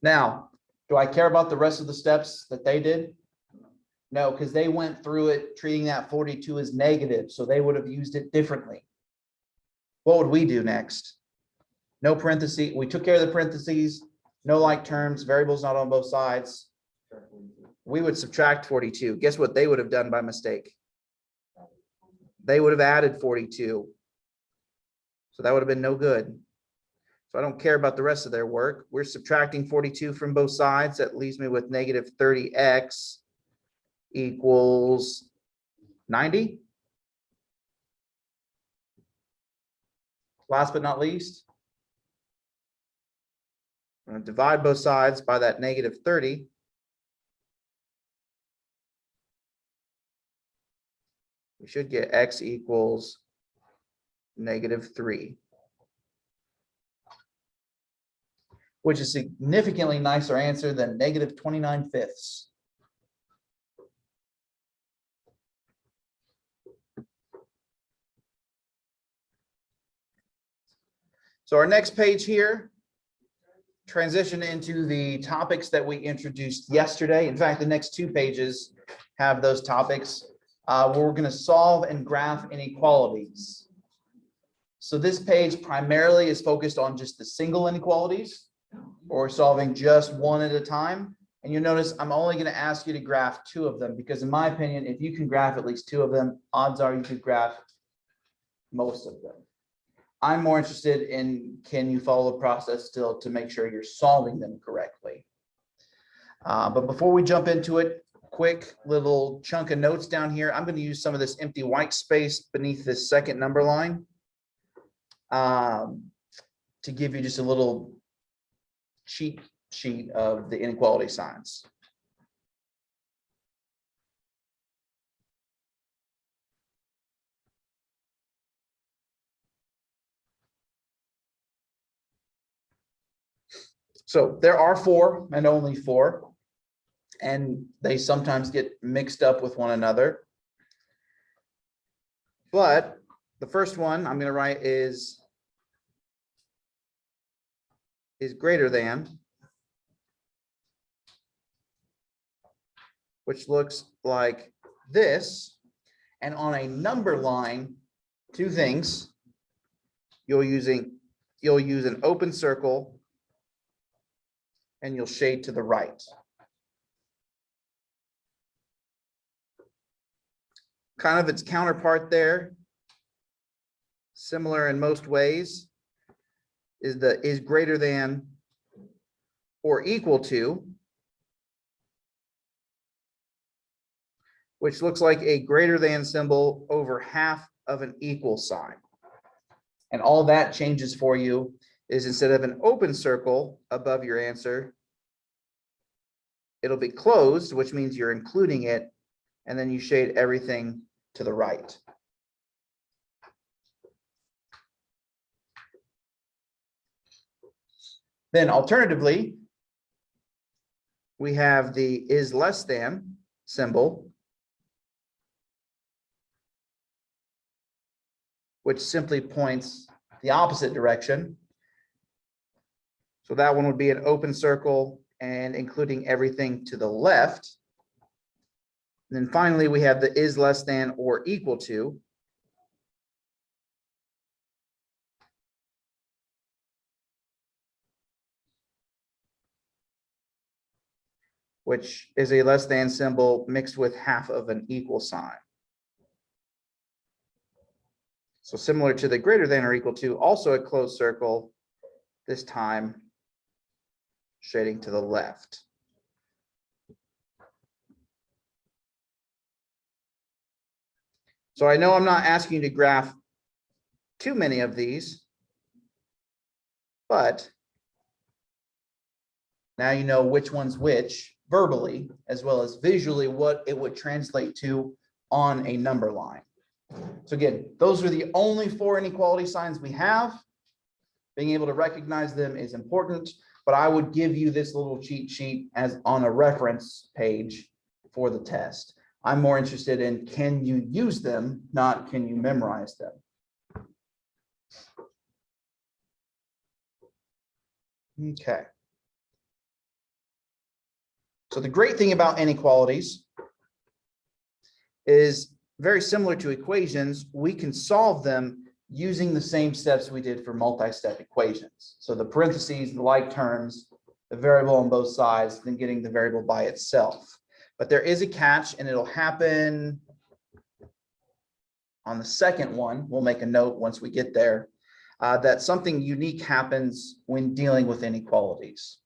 Now, do I care about the rest of the steps that they did? No, because they went through it treating that 42 as negative, so they would have used it differently. What would we do next? No parentheses. We took care of the parentheses, no like terms, variables not on both sides. We would subtract 42. Guess what they would have done by mistake? They would have added 42. So that would have been no good. So I don't care about the rest of their work. We're subtracting 42 from both sides. That leaves me with negative 30x equals 90. Last but not least, I'm going to divide both sides by that negative 30. We should get x equals negative 3. Which is a significantly nicer answer than negative 29/5. So our next page here, transition into the topics that we introduced yesterday. In fact, the next 2 pages have those topics where we're going to solve and graph inequalities. So this page primarily is focused on just the single inequalities or solving just one at a time. And you'll notice I'm only going to ask you to graph 2 of them because in my opinion, if you can graph at least 2 of them, odds are you could graph most of them. I'm more interested in can you follow the process still to make sure you're solving them correctly. But before we jump into it, quick little chunk of notes down here. I'm going to use some of this empty white space beneath this second number line to give you just a little cheat sheet of the inequality signs. So there are 4 and only 4, and they sometimes get mixed up with one another. But the first one I'm going to write is greater than, which looks like this. And on a number line, 2 things. You'll use an open circle and you'll shade to the right. Kind of its counterpart there, similar in most ways, is greater than or equal to, which looks like a greater than symbol over half of an equal sign. And all that changes for you is instead of an open circle above your answer, it'll be closed, which means you're including it, and then you shade everything to the right. Then alternatively, we have the is less than symbol, which simply points the opposite direction. So that one would be an open circle and including everything to the left. And then finally, we have the is less than or equal to, which is a less than symbol mixed with half of an equal sign. So similar to the greater than or equal to, also a closed circle, this time shading to the left. So I know I'm not asking you to graph too many of these, but now you know which one's which verbally, as well as visually what it would translate to on a number line. So again, those are the only 4 inequality signs we have. Being able to recognize them is important, but I would give you this little cheat sheet as on a reference page for the test. I'm more interested in can you use them, not can you memorize them. Okay. So the great thing about inequalities is very similar to equations. We can solve them using the same steps we did for multi-step equations. So the parentheses, the like terms, the variable on both sides, then getting the variable by itself. But there is a catch, and it'll happen on the second one. We'll make a note once we get there, that something unique happens when dealing with inequalities.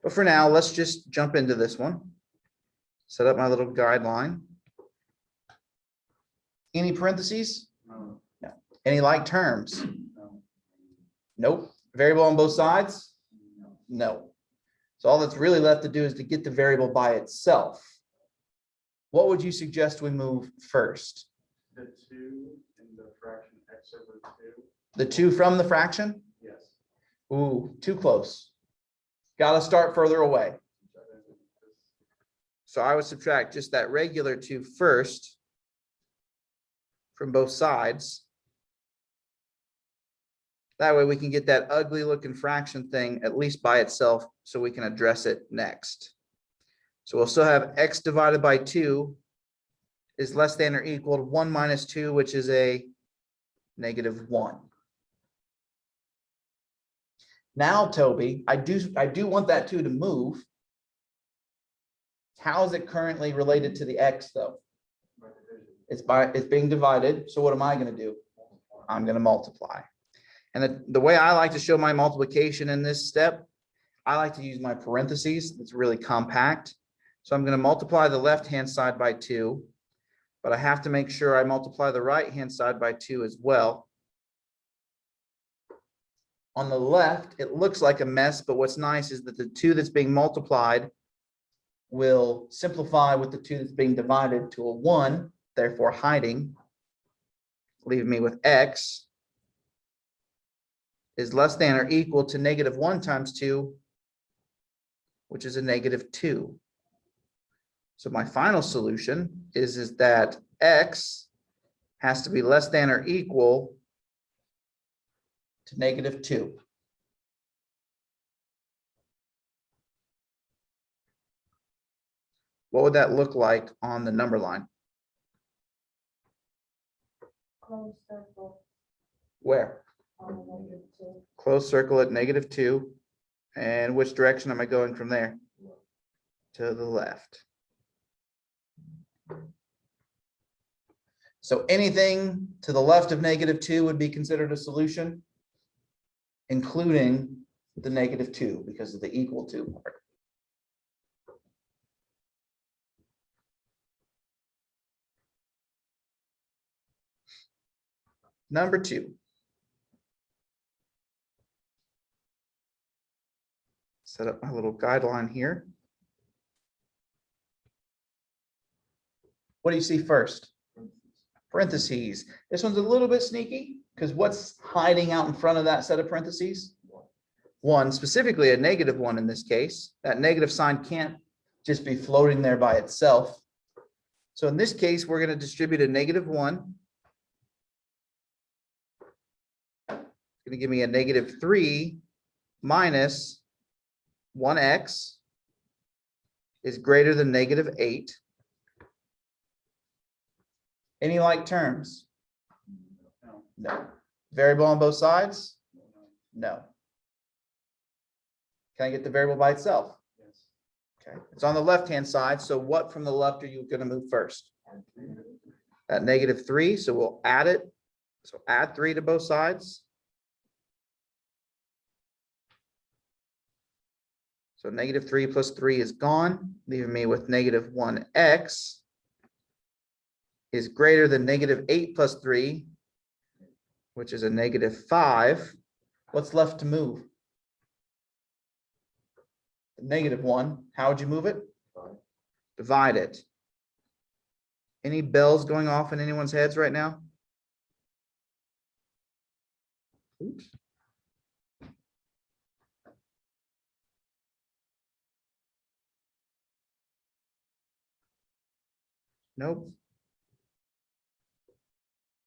But for now, let's just jump into this one. Set up my little guideline. Any parentheses? No. No. Any like terms? No. Nope. Variable on both sides? No. So all that's really left to do is to get the variable by itself. What would you suggest we move first? The 2 in the fraction x over 2. The 2 from the fraction? Yes. Ooh, too close. Got to start further away. So I would subtract just that regular 2 first from both sides. That way we can get that ugly looking fraction thing at least by itself so we can address it next. So we'll still have x divided by 2 is less than or equal to 1 minus 2, which is a -1. Now, Toby, I do want that 2 to move. How is it currently related to the x, though? It's being divided. So what am I going to do? I'm going to multiply. And the way I like to show my multiplication in this step, I like to use my parentheses. It's really compact. So I'm going to multiply the left-hand side by 2, but I have to make sure I multiply the right-hand side by 2 as well. On the left, it looks like a mess, but what's nice is that the 2 that's being multiplied will simplify with the 2 that's being divided to a 1, therefore hiding, leaving me with x is less than or equal to -1 times 2, which is a -2. So my final solution is that x has to be less than or equal to -2. What would that look like on the number line? Closed circle Where? on -2. Closed circle at -2. And which direction am I going from there? To the left. So anything to the left of -2 would be considered a solution, including the -2 because of the equal to part. Number 2. Set up my little guideline here. What do you see first? Parentheses. This one's a little bit sneaky because what's hiding out in front of that set of parentheses? 1, specifically a -1 in this case. That negative sign can't just be floating there by itself. So in this case, we're going to distribute a -1. It's going to give me a -3 minus 1x is greater than -8. Any like terms? No. Variable on both sides? No. Can I get the variable by itself? Yes. Okay, it's on the left-hand side. So what from the left are you going to move first? That -3. So we'll add it. So add 3 to both sides. So -3 plus 3 is gone, leaving me with -1x is greater than -8 plus 3, which is a -5. What's left to move? -1. How would you move it? Divide it. Any bells going off in anyone's heads right now? Oops. Nope.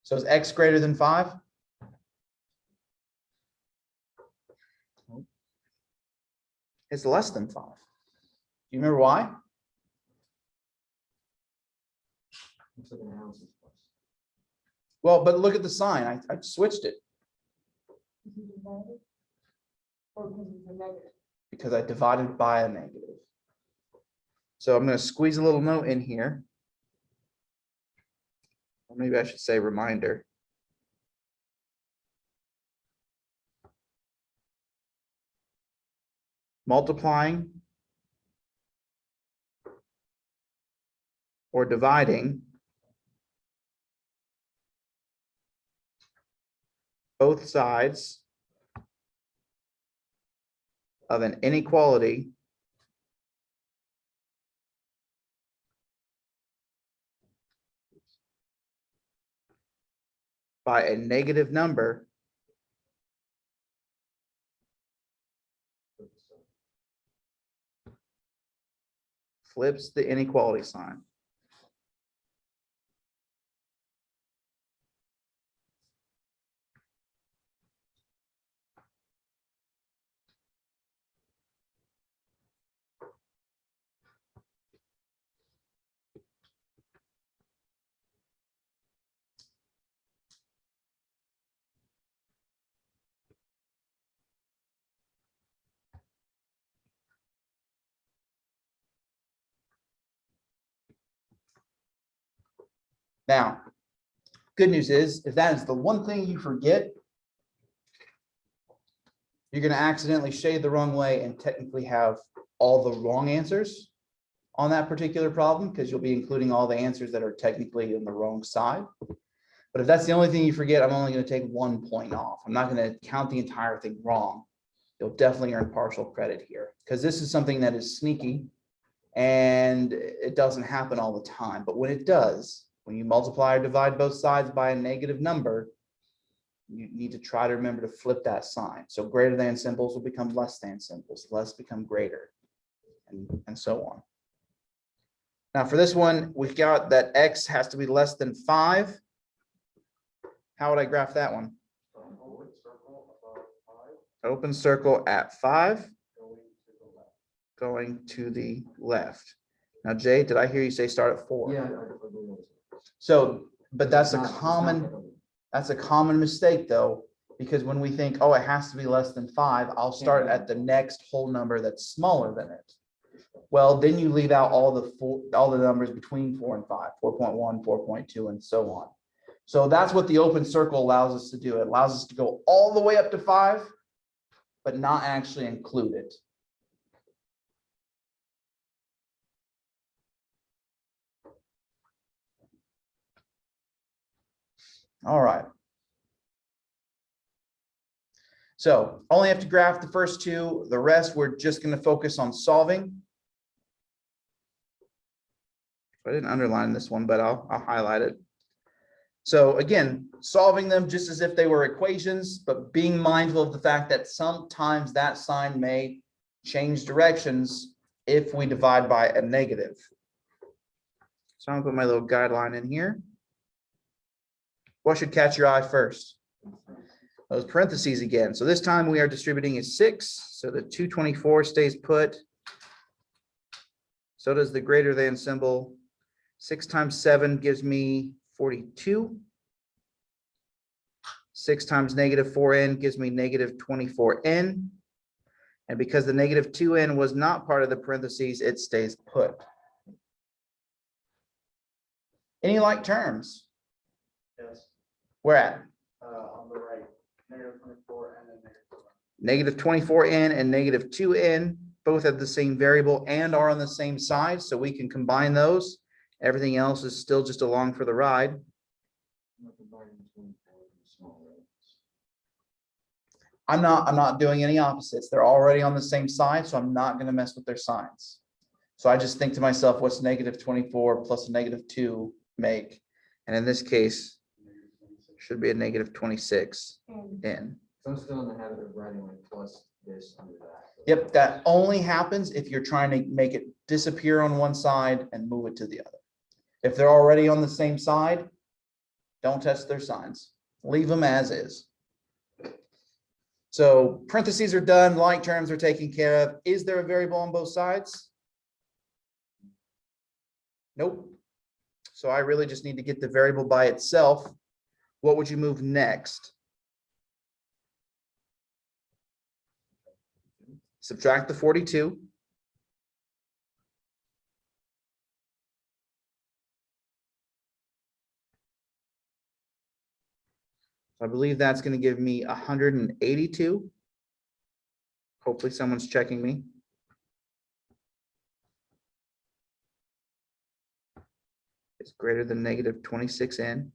So is x greater than 5? Nope. It's less than 5. Do you remember why? Looks like an ounce is plus. Well, but look at the sign. I switched it Is it divided? Or because it's a negative? because I divided by a negative. So I'm going to squeeze a little note in here. Or maybe I should say reminder. Multiplying or dividing both sides of an inequality by a negative number flips the inequality sign. Now, good news is, if that is the one thing you forget, you're going to accidentally shade the wrong way and technically have all the wrong answers on that particular problem, because you'll be including all the answers that are technically on the wrong side. But if that's the only thing you forget, I'm only going to take 1 point off. I'm not going to count the entire thing wrong. You'll definitely earn partial credit here, because this is something that is sneaky and it doesn't happen all the time. But when it does, when you multiply or divide both sides by a negative number, you need to try to remember to flip that sign. So greater than symbols will become less than symbols, less become greater, and so on. Now for this one, we've got that x has to be less than 5. How would I graph that one? Open circle above 5, Open circle at 5, going to the left. going to the left. Now, Jay, did I hear you say start at 4? Yeah. I believe that's- So, but that's a It's not common, gonna be- that's a common mistake though, because when we think, oh, it has to be less than 5, I'll start at the next whole number that's smaller than it. Well, then you leave out all the numbers between 4 and 5, 4.1, 4.2, and so on. So that's what the open circle allows us to do. It allows us to go all the way up to 5, but not actually include it. All right. So only have to graph the first two. The rest, we're just going to focus on solving. I didn't underline this one, but I'll highlight it. So again, solving them just as if they were equations, but being mindful of the fact that sometimes that sign may change directions if we divide by a negative. So I'm gonna put my little guideline in here. What should catch your eye first? Those parentheses again. So this time we are distributing a 6, so the 224 stays put. So does the greater than symbol. 6 times 7 gives me 42. 6 times negative 4n gives me negative 24n. And because the negative 2n was not part of the parentheses, it stays put. Any like terms? Yes, Where at? on the right, -24 and then -1. Negative 24n and negative 2n both have the same variable and are on the same side, so we can combine those. Everything else is still just along for the ride. I'm combining 24 and small, right? I'm not doing any opposites. They're already on the same side, so I'm not going to mess with their signs. So I just think to myself, what's negative 24 plus a negative 2 make? And in this case, should be a negative 26 And in. So I'm still in the habit of writing like plus this under that. Yep, that only happens if you're trying to make it disappear on one side and move it to the other. If they're already on the same side, don't test their signs. Leave them as is. So parentheses are done, like terms are taken care of. Is there a variable on both sides? Nope. So I really just need to get the variable by itself. What would you move next? Subtract the 42. I believe that's going to give me 182. Hopefully someone's checking me. It's greater than negative 26n.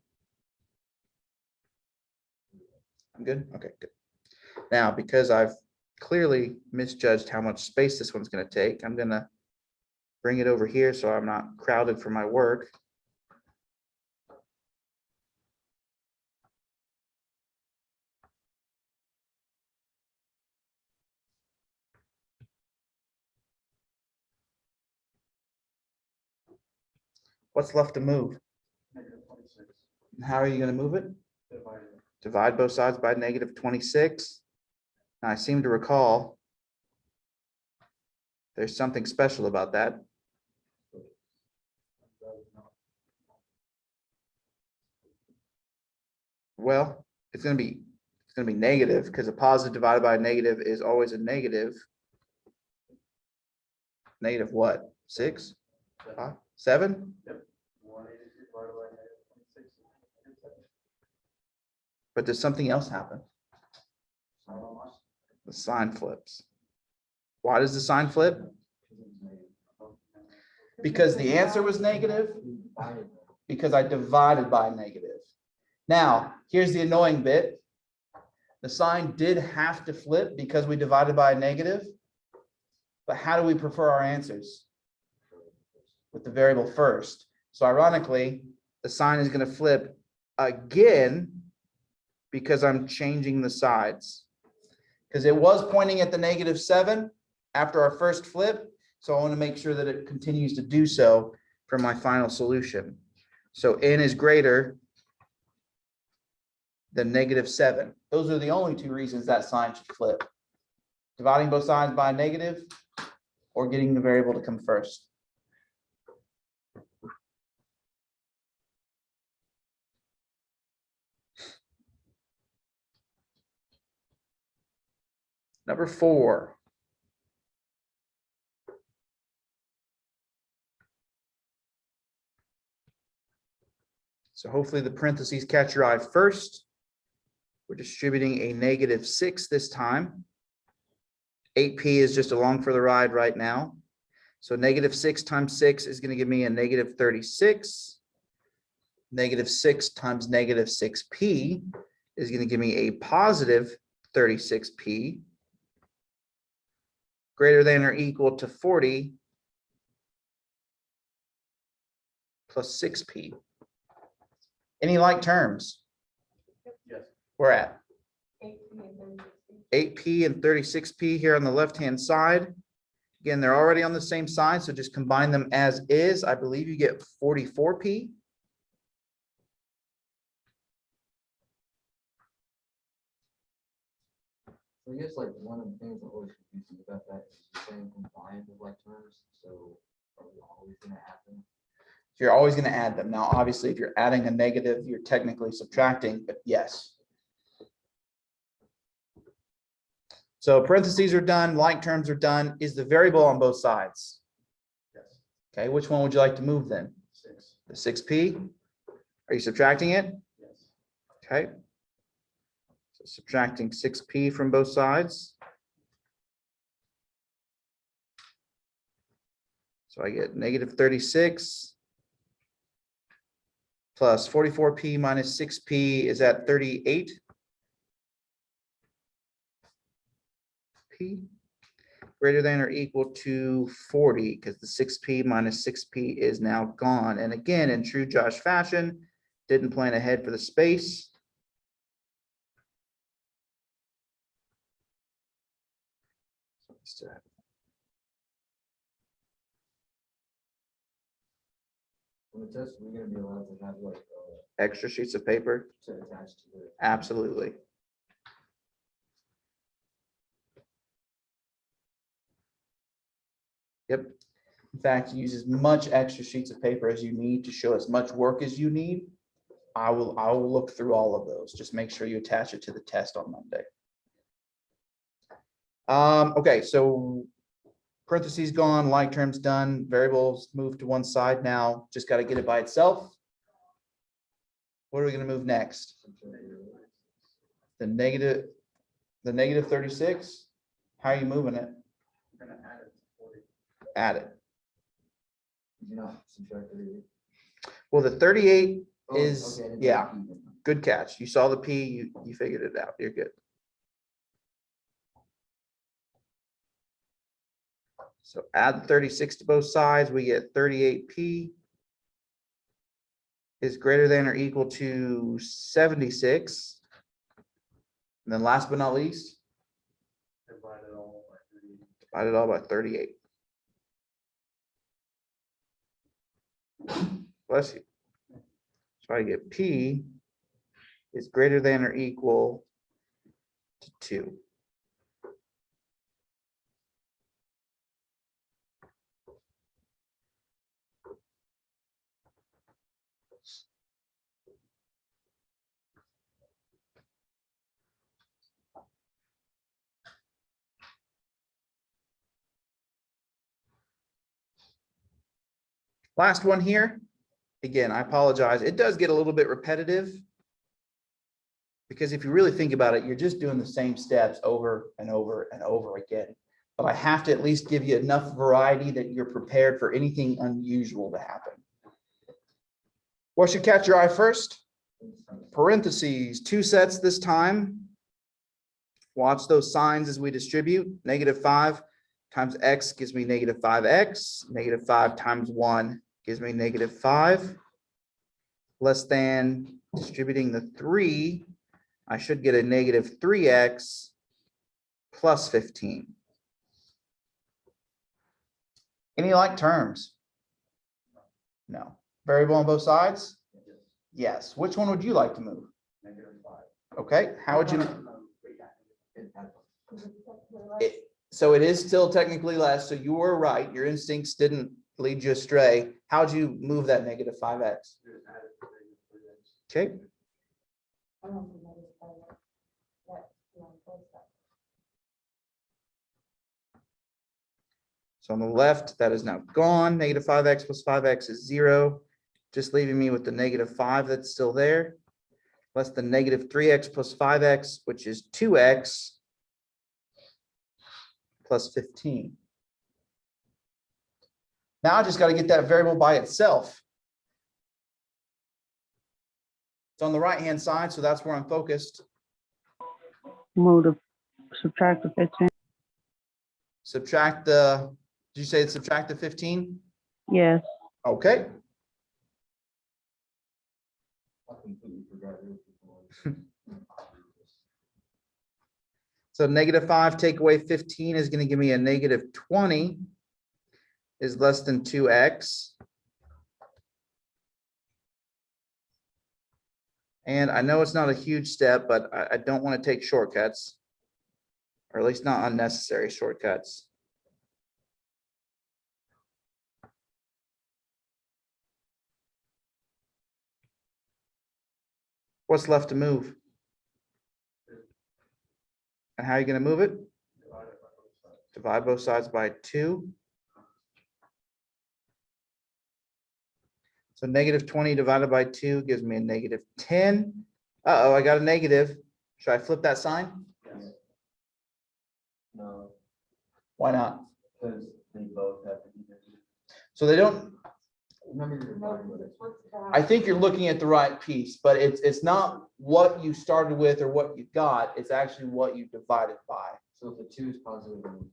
I'm good? Okay, good. Now, because I've clearly misjudged how much space this one's going to take, I'm going to bring it over here so I'm not crowded for my work. What's left to move? -26, How are you going to move it? divided. Divide both sides by negative 26. Now, I seem to recall there's something special about that. Well, it's going to be negative, because a positive divided by a negative is always a negative. Negative what? 6? 5? 7? 182 divided by But does something else happen? The sign flips. Why does the sign flip? Because the answer was negative, because I divided by negative. Now, here's the annoying bit. The sign did have to flip because we divided by a negative. But how do we prefer our answers? With the variable first. So ironically, the sign is going to flip again because I'm changing the sides. Because it was pointing at the -7 after our first flip. So I want to make sure that it continues to do so for my final solution. So n is greater than -7. Those are the only two reasons that sign should flip. Dividing both sides by a negative or getting the variable to come first. Number 4. So hopefully the parentheses catch your eye first. We're distributing a -6 this time. 8p is just along for the ride right now. So -6 times 6 is going to give me a -36. -6 times -6p is going to give me a positive 36p. Greater than or equal to 40 plus 6p. Any like terms? Yes. We're at 8P 8p and 36P. and 36p here on the left-hand side. Again, they're already on the same side, so just combine them as is. I believe you get 44p. So I guess like one of the things that always confusing about that is you're saying combined with like terms, so are we always gonna add them? You're always going to add them. Now, obviously, if you're adding a negative, you're technically subtracting, but yes. So parentheses are done, like terms are done. Is the variable on both sides? Yes. Okay, which one would you like to move then? 6. The 6p? Are you subtracting it? Yes. Okay. So subtracting 6p from both sides. So I get -36 plus 44p minus 6p is at 38p. Greater than or equal to 40 because the 6p minus 6p is now gone. And again, in true Josh fashion, didn't plan ahead for the space. On the test, we're gonna be allowed to have like Extra sheets of paper? to attach to it. Absolutely. Yep. In fact, use as much extra sheets of paper as you need to show as much work as you need. I will look through all of those. Just make sure you attach it to the test on Monday. Okay, so parentheses gone, like terms done, variables moved to one side now, just got to get it by itself. What are we going to move next? The negative 36. How are you moving it? We're going to add it to 40. Add it. You're not subtracting. Well, the 38 Oh, is, okay, I didn't yeah, know. good catch. You saw the P, you figured it out. You're good. So add 36 to both sides, we get 38p is greater than or equal to 76. And then last but not least, Divide it all by 30. divide it all by 38. Bless you. So I get P is greater than or equal to 2. Last one here. Again, I apologize. It does get a little bit repetitive Because if you really think about it, you're just doing the same steps over and over and over again. But I have to at least give you enough variety that you're prepared for anything unusual to happen. What should catch your eye first? Parentheses, 2 sets this time. Watch those signs as we distribute. -5 times x gives me -5x. -5 times 1 gives me -5. Less than, distributing the 3, I should get a -3x plus 15. Any like terms? No. Variable on both sides? Yes. Which one would you like to move? -5. Okay, how would you? Because it's technically less. So it is still technically less, so you were right. Your instincts didn't lead you astray. How'd you move that -5x? Just add it to -3x. Okay, I don't think that is better. That's, close that. so on the left, that is now gone. -5x plus 5x is 0. Just leaving me with the -5 that's still there. Less than -3x plus 5x, which is 2x plus 15. Now I just got to get that variable by itself. It's on the right-hand side, so that's where I'm focused. Move the, subtract the 15. Subtract the, did you say subtract the 15? Yes, Okay, I completely forgot. so -5 take away 15 is going to give me a -20 is less than 2x. And I know it's not a huge step, but I don't want to take shortcuts, or at least not unnecessary shortcuts. What's left to move? And how are you going to move it? Divide both sides by 2. So -20 divided by 2 gives me a -10. Uh-oh, I got a negative. Should I flip that sign? Yes. No, Why not? because they both have to be different. So they don't, Remember your No, line with because it. it flips the I think you're looking at the right piece, but it's not what you started with or what you got. It's actually what you divided by. So if the 2 is positive, then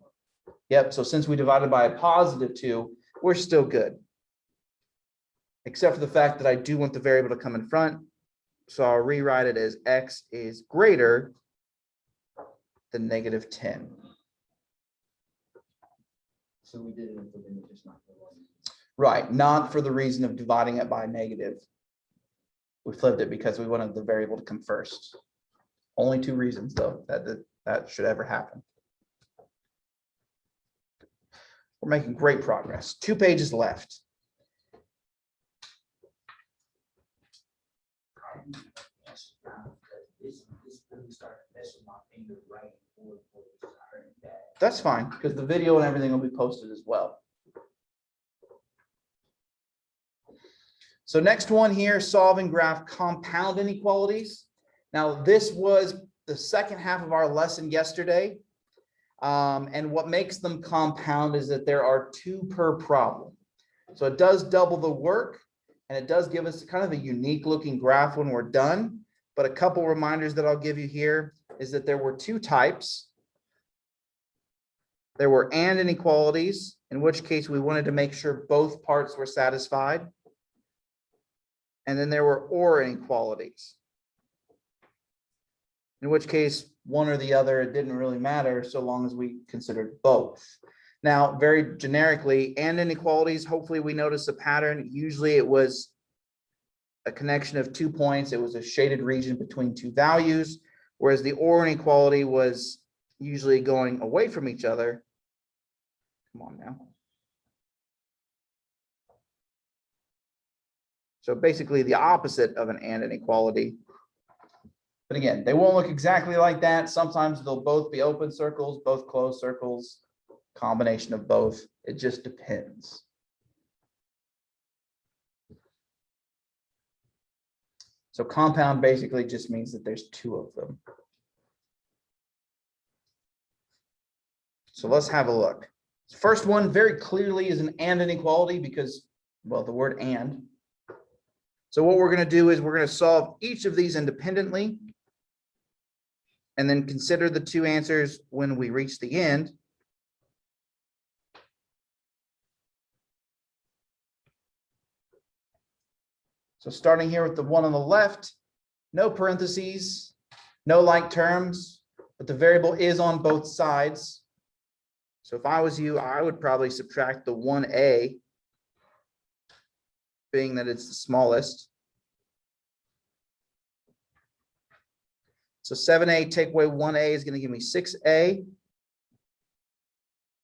Yep, so since we divided by a +2, we're still good. Except for the fact that I do want the variable to come in front. So I'll rewrite it as x is greater than -10. so we did it with the just not the one. Right, not for the reason of dividing it by a negative. We flipped it because we wanted the variable to come first. Only 2 reasons though, that should ever happen. We're making great progress. 2 pages left. That's fine, because the video and everything will be posted as well. So next one here, solve and graph compound inequalities. Now, this was the second half of our lesson yesterday. And what makes them compound is that there are 2 per problem. So it does double the work, and it does give us kind of a unique looking graph when we're done. But a couple reminders that I'll give you here is that there were 2 types. There were and inequalities, in which case we wanted to make sure both parts were satisfied. And then there were or inequalities, in which case one or the other, it didn't really matter so long as we considered both. Now, very generically, and inequalities, hopefully we notice a pattern. Usually it was a connection of 2 points. It was a shaded region between 2 values, whereas the or inequality was usually going away from each other. Come on now. So basically the opposite of an and inequality. But again, they won't look exactly like that. Sometimes they'll both be open circles, both closed circles, combination of both. It just depends. So compound basically just means that there's two of them. So let's have a look. First one very clearly is an and inequality because, well, the word and. So what we're going to do is we're going to solve each of these independently and then consider the two answers when we reach the end. So starting here with the one on the left, no parentheses, no like terms, but the variable is on both sides. So if I was you, I would probably subtract the 1a, being that it's the smallest. So 7a take away 1a is going to give me 6a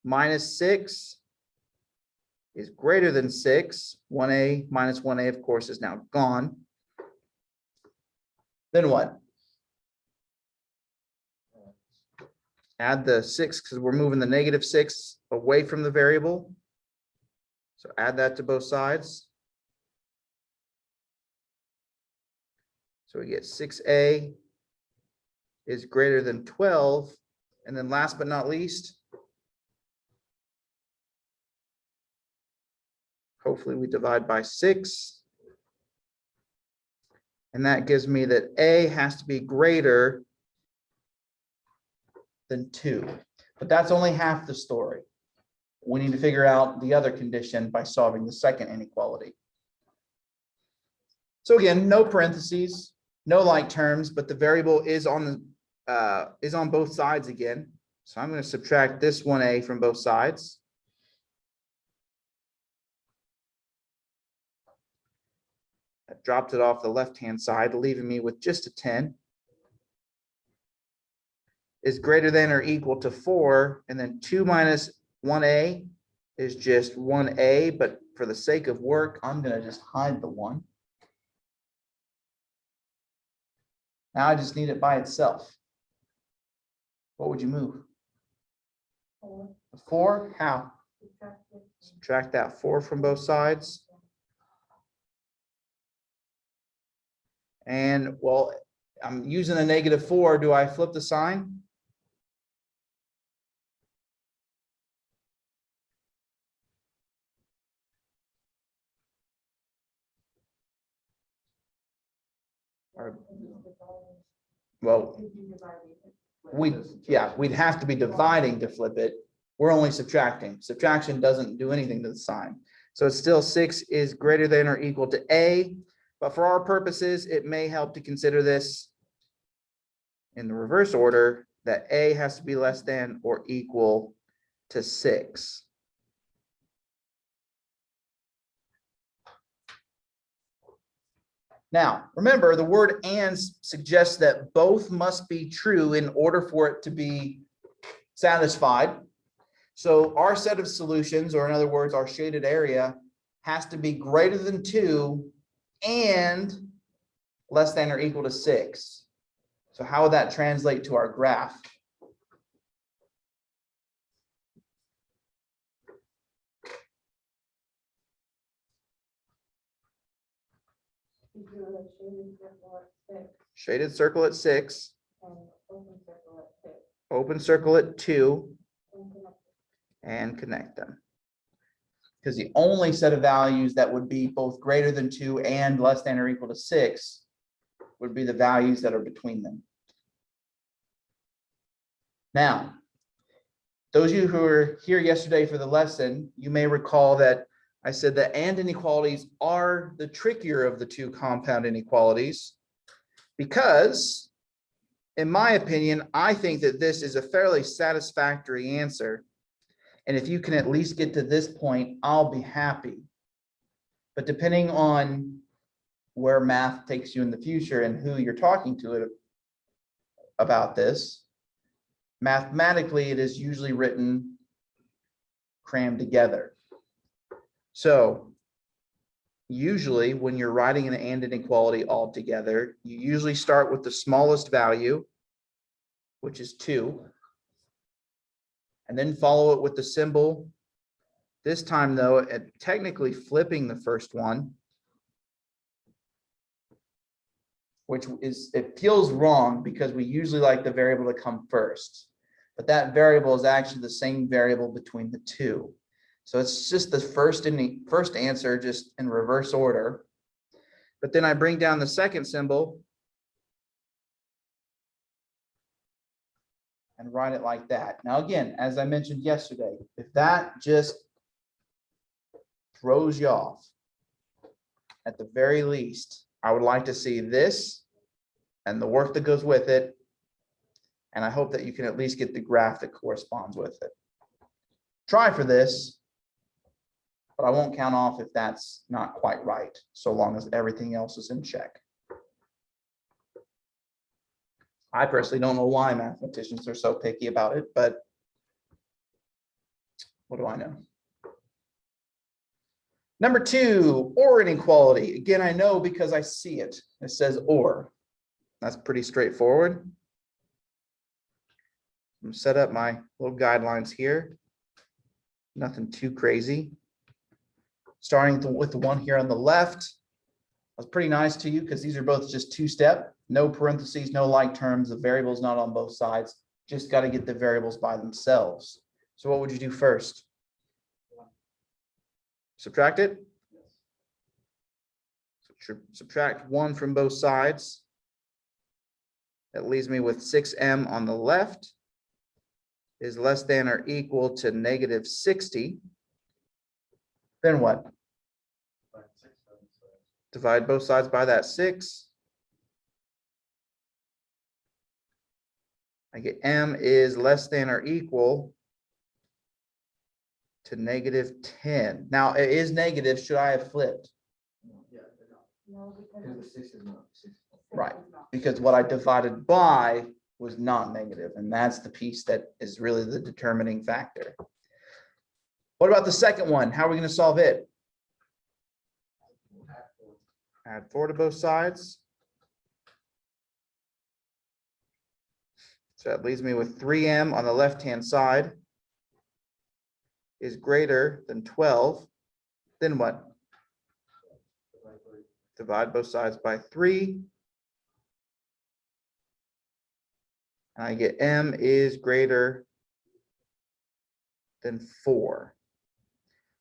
minus 6 is greater than 6. 1a minus 1a, of course, is now gone. Then what? Add the 6 because we're moving the -6 away from the variable. So add that to both sides. So we get 6a is greater than 12. And then last but not least, hopefully we divide by 6. And that gives me that a has to be greater than 2. But that's only half the story. We need to figure out the other condition by solving the second inequality. So again, no parentheses, no like terms, but the variable is on both sides again. So I'm going to subtract this 1a from both sides. That dropped it off the left-hand side, leaving me with just a 10. Is greater than or equal to 4, and then 2 minus 1a is just 1a, but for the sake of work, I'm going to just hide the 1. Now I just need it by itself. What would you move? 4. The 4? How? Subtracted. Subtract that 4 from both sides. And well, I'm using a -4. Do I flip the sign? Or- Well, we'd have to be dividing to flip it. We're only subtracting. Subtraction doesn't do anything to the sign. So it's still 6 is greater than or equal to a, but for our purposes, it may help to consider this in the reverse order, that a has to be less than or equal to 6. Now, remember, the word and suggests that both must be true in order for it to be satisfied. So our set of solutions, or in other words, our shaded area, has to be greater than 2 and less than or equal to 6. So how would that translate to our graph? You do a shaded circle at 6 Shaded circle at 6, and open circle at 6. open circle at 2, And connect. and connect them. Because the only set of values that would be both greater than 2 and less than or equal to 6 would be the values that are between them. Now, those of you who were here yesterday for the lesson, you may recall that I said that and inequalities are the trickier of the two compound inequalities because, in my opinion, I think that this is a fairly satisfactory answer. And if you can at least get to this point, I'll be happy. But depending on where math takes you in the future and who you're talking to about this, mathematically, it is usually written crammed together. So usually when you're writing an and inequality all together, you usually start with the smallest value, which is 2, and then follow it with the symbol. This time though, technically flipping the first one. which is, it feels wrong because we usually like the variable to come first. But that variable is actually the same variable between the two. So it's just the first answer, just in reverse order. But then I bring down the second symbol and write it like that. Now, again, as I mentioned yesterday, if that just throws you off, at the very least, I would like to see this and the work that goes with it. And I hope that you can at least get the graph that corresponds with it. Try for this, but I won't count off if that's not quite right, so long as everything else is in check. I personally don't know why mathematicians are so picky about it, but what do I know? Number 2, or inequality. Again, I know because I see it. It says or. That's pretty straightforward. I'm gonna set up my little guidelines here. Nothing too crazy. Starting with the one here on the left. I was pretty nice to you because these are both just two-step, no parentheses, no like terms, the variable's not on both sides. Just got to get the variables by themselves. So what would you do first? Subtract it? Subtract 1 from both sides. That leaves me with 6m on the left is less than or equal to negative 60. Then what? Divide both sides by that 6. I get m is less than or equal to negative 10. Now it is negative. Should I have flipped? No, Because the 6 is not 6. Right. Because what I divided by was not negative, and that's the piece that is really the determining factor. What about the second one? How are we going to solve it? Add 4 to both sides. So that leaves me with 3m on the left-hand side is greater than 12. Then what? Divide both sides by 3. And I get m is greater than 4.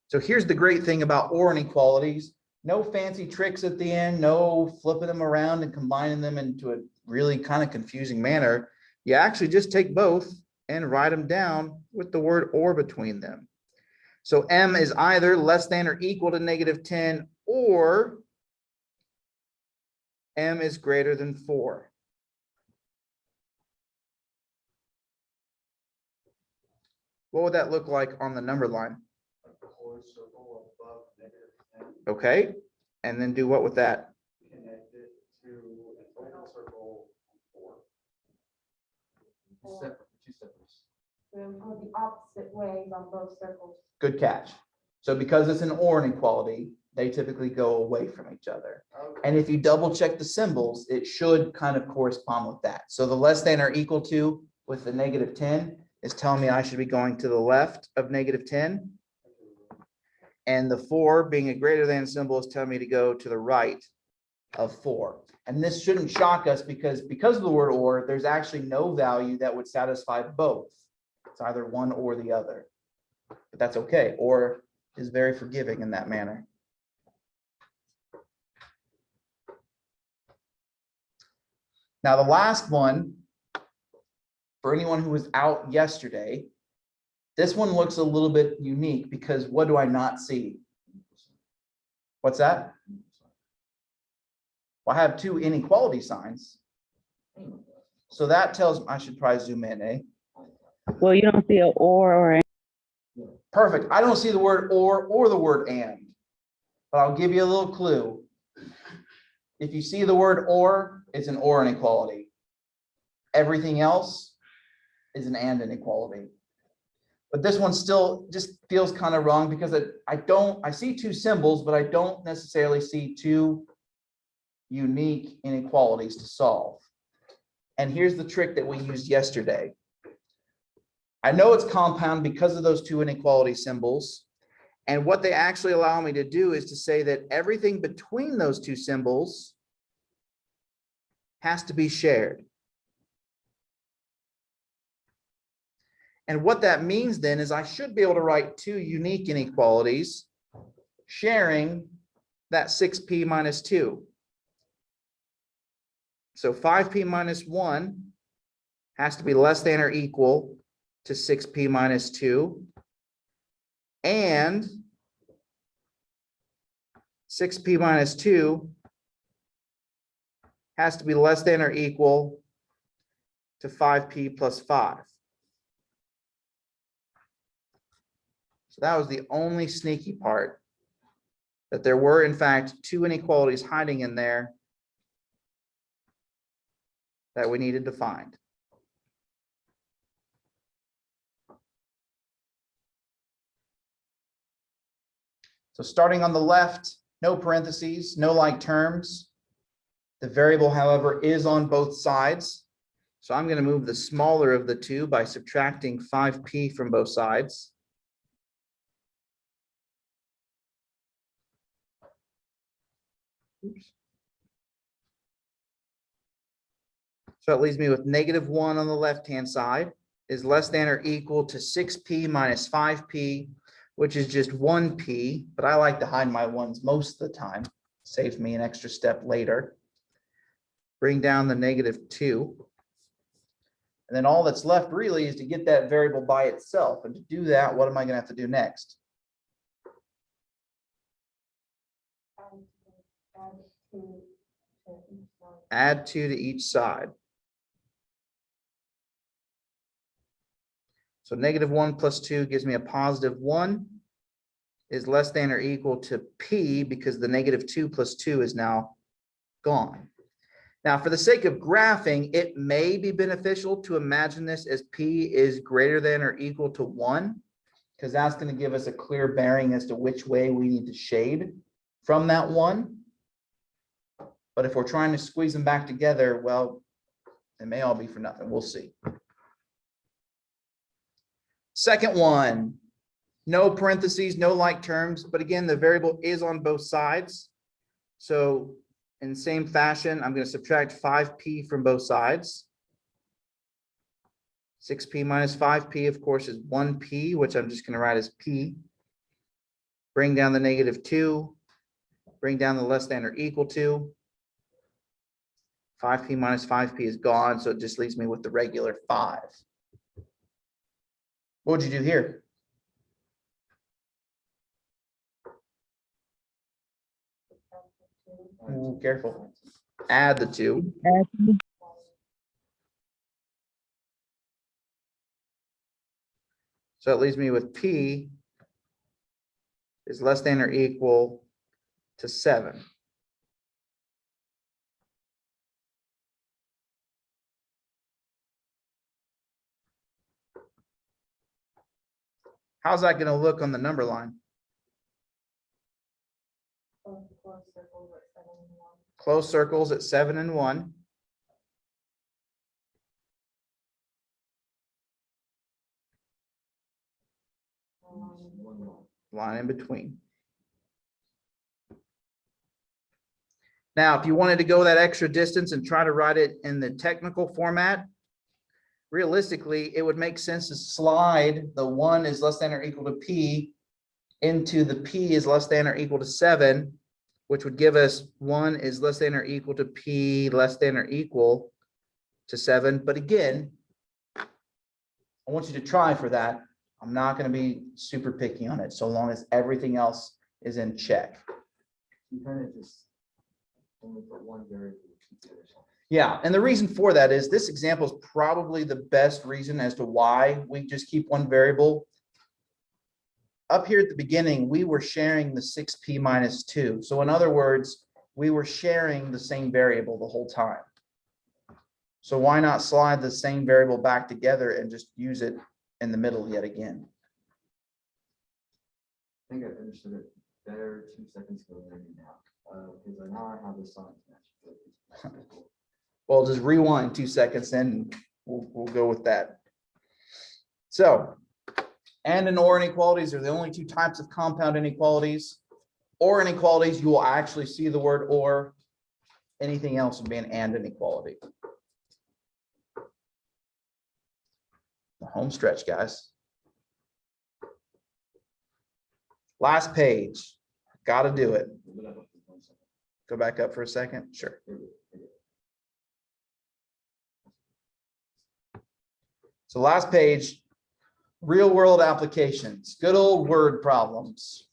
So here's the great thing about or inequalities. No fancy tricks at the end, no flipping them around and combining them into a really kind of confusing manner. You actually just take both and write them down with the word or between them. So m is either less than or equal to negative 10 or m is greater than 4. What would that look like on the number line? Okay, and then do what with that? Connect it to a total circle 4. Separate, two separates. we'll go the opposite ways on both circles. Good catch. So because it's an or inequality, they typically go away from each other. And if you double check the symbols, it should kind of correspond with that. So the less than or equal to with the negative 10 is telling me I should be going to the left of negative 10. And the 4 being a greater than symbol is telling me to go to the right of 4. And this shouldn't shock us because of the word or, there's actually no value that would satisfy both. It's either one or the other. But that's okay. Or is very forgiving in that manner. Now, the last one, for anyone who was out yesterday, this one looks a little bit unique because what do I not see? What's that? Well, I have 2 inequality signs. So that tells, I should probably zoom in, eh? Well, you don't see a or Perfect. I don't see the word or the word and, but I'll give you a little clue. If you see the word or, it's an or inequality. Everything else is an and inequality. But this one still just feels kind of wrong because I see 2 symbols, but I don't necessarily see 2 unique inequalities to solve. And here's the trick that we used yesterday. I know it's compound because of those 2 inequality symbols. And what they actually allow me to do is to say that everything between those 2 symbols has to be shared. And what that means then is I should be able to write two unique inequalities sharing that 6p minus 2. So 5p minus 1 has to be less than or equal to 6p minus 2. And 6p minus 2 has to be less than or equal to 5p plus 5. So that was the only sneaky part, that there were in fact two inequalities hiding in there that we needed to find. So starting on the left, no parentheses, no like terms. The variable, however, is on both sides. So I'm going to move the smaller of the two by subtracting 5p from both sides. Oops. So it leaves me with -1 on the left-hand side is less than or equal to 6p minus 5p, which is just 1p, but I like to hide my ones most of the time. Saves me an extra step later. Bring down the -2. And then all that's left really is to get that variable by itself. And to do that, what am I going to have to do next? Add 2 to each side. So -1 plus 2 gives me a +1 is less than or equal to p, because the -2 plus 2 is now gone. Now, for the sake of graphing, it may be beneficial to imagine this as p is greater than or equal to 1, because that's going to give us a clear bearing as to which way we need to shade from that 1. But if we're trying to squeeze them back together, well, it may all be for nothing. We'll see. Second one, no parentheses, no like terms, but again, the variable is on both sides. So in the same fashion, I'm going to subtract 5p from both sides. 6p minus 5p, of course, is 1p, which I'm just going to write as p. Bring down the -2, bring down the less than or equal to. 5p minus 5p is gone, so it just leaves me with the regular 5. What would you do here? Ooh, careful. Add the 2. So it leaves me with p is less than or equal to 7. How's that going to look on the number line? Close circles at 7 and 1. Line in between. Now, if you wanted to go that extra distance and try to write it in the technical format, realistically, it would make sense to slide the 1 is less than or equal to p into the p is less than or equal to 7, which would give us 1 is less than or equal to p less than or equal to 7. But again, I want you to try for that. I'm not going to be super picky on it, so long as everything else is in check. You kind of just only put one variable. Yeah, and the reason for that is this example is probably the best reason as to why we just keep one variable. Up here at the beginning, we were sharing the 6p minus 2. So in other words, we were sharing the same variable the whole time. So why not slide the same variable back together and just use it in the middle yet again? I think I understood it better 2 seconds ago than I do now. Because now I have the signs match. Well, just rewind 2 seconds and we'll go with that. So, and OR inequalities are the only two types of compound inequalities. OR inequalities, you will actually see the word OR Anything else would be an and inequality. The home stretch, guys. Last page. Got to do it. Go back up for a second. Sure. So last page, real world applications, good old word problems.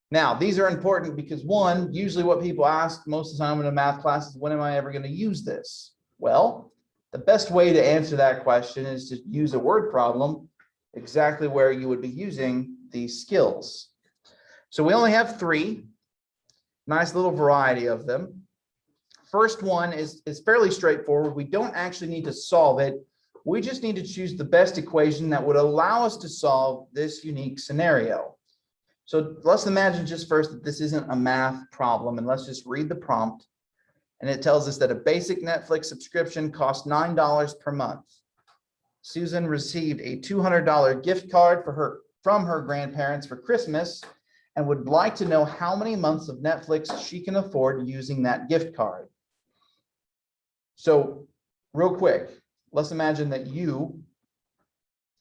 Now, these are important because one, usually what people ask most of the time in a math class is, when am I ever going to use this? Well, the best way to answer that question is to use a word problem exactly where you would be using these skills. So we only have 3, nice little variety of them. First one is fairly straightforward. We don't actually need to solve it. We just need to choose the best equation that would allow us to solve this unique scenario. So let's imagine just first that this isn't a math problem, and let's just read the prompt. And it tells us that a basic Netflix subscription costs $9 per month. Susan received a $200 gift card from her grandparents for Christmas and would like to know how many months of Netflix she can afford using that gift card. So real quick, let's imagine that you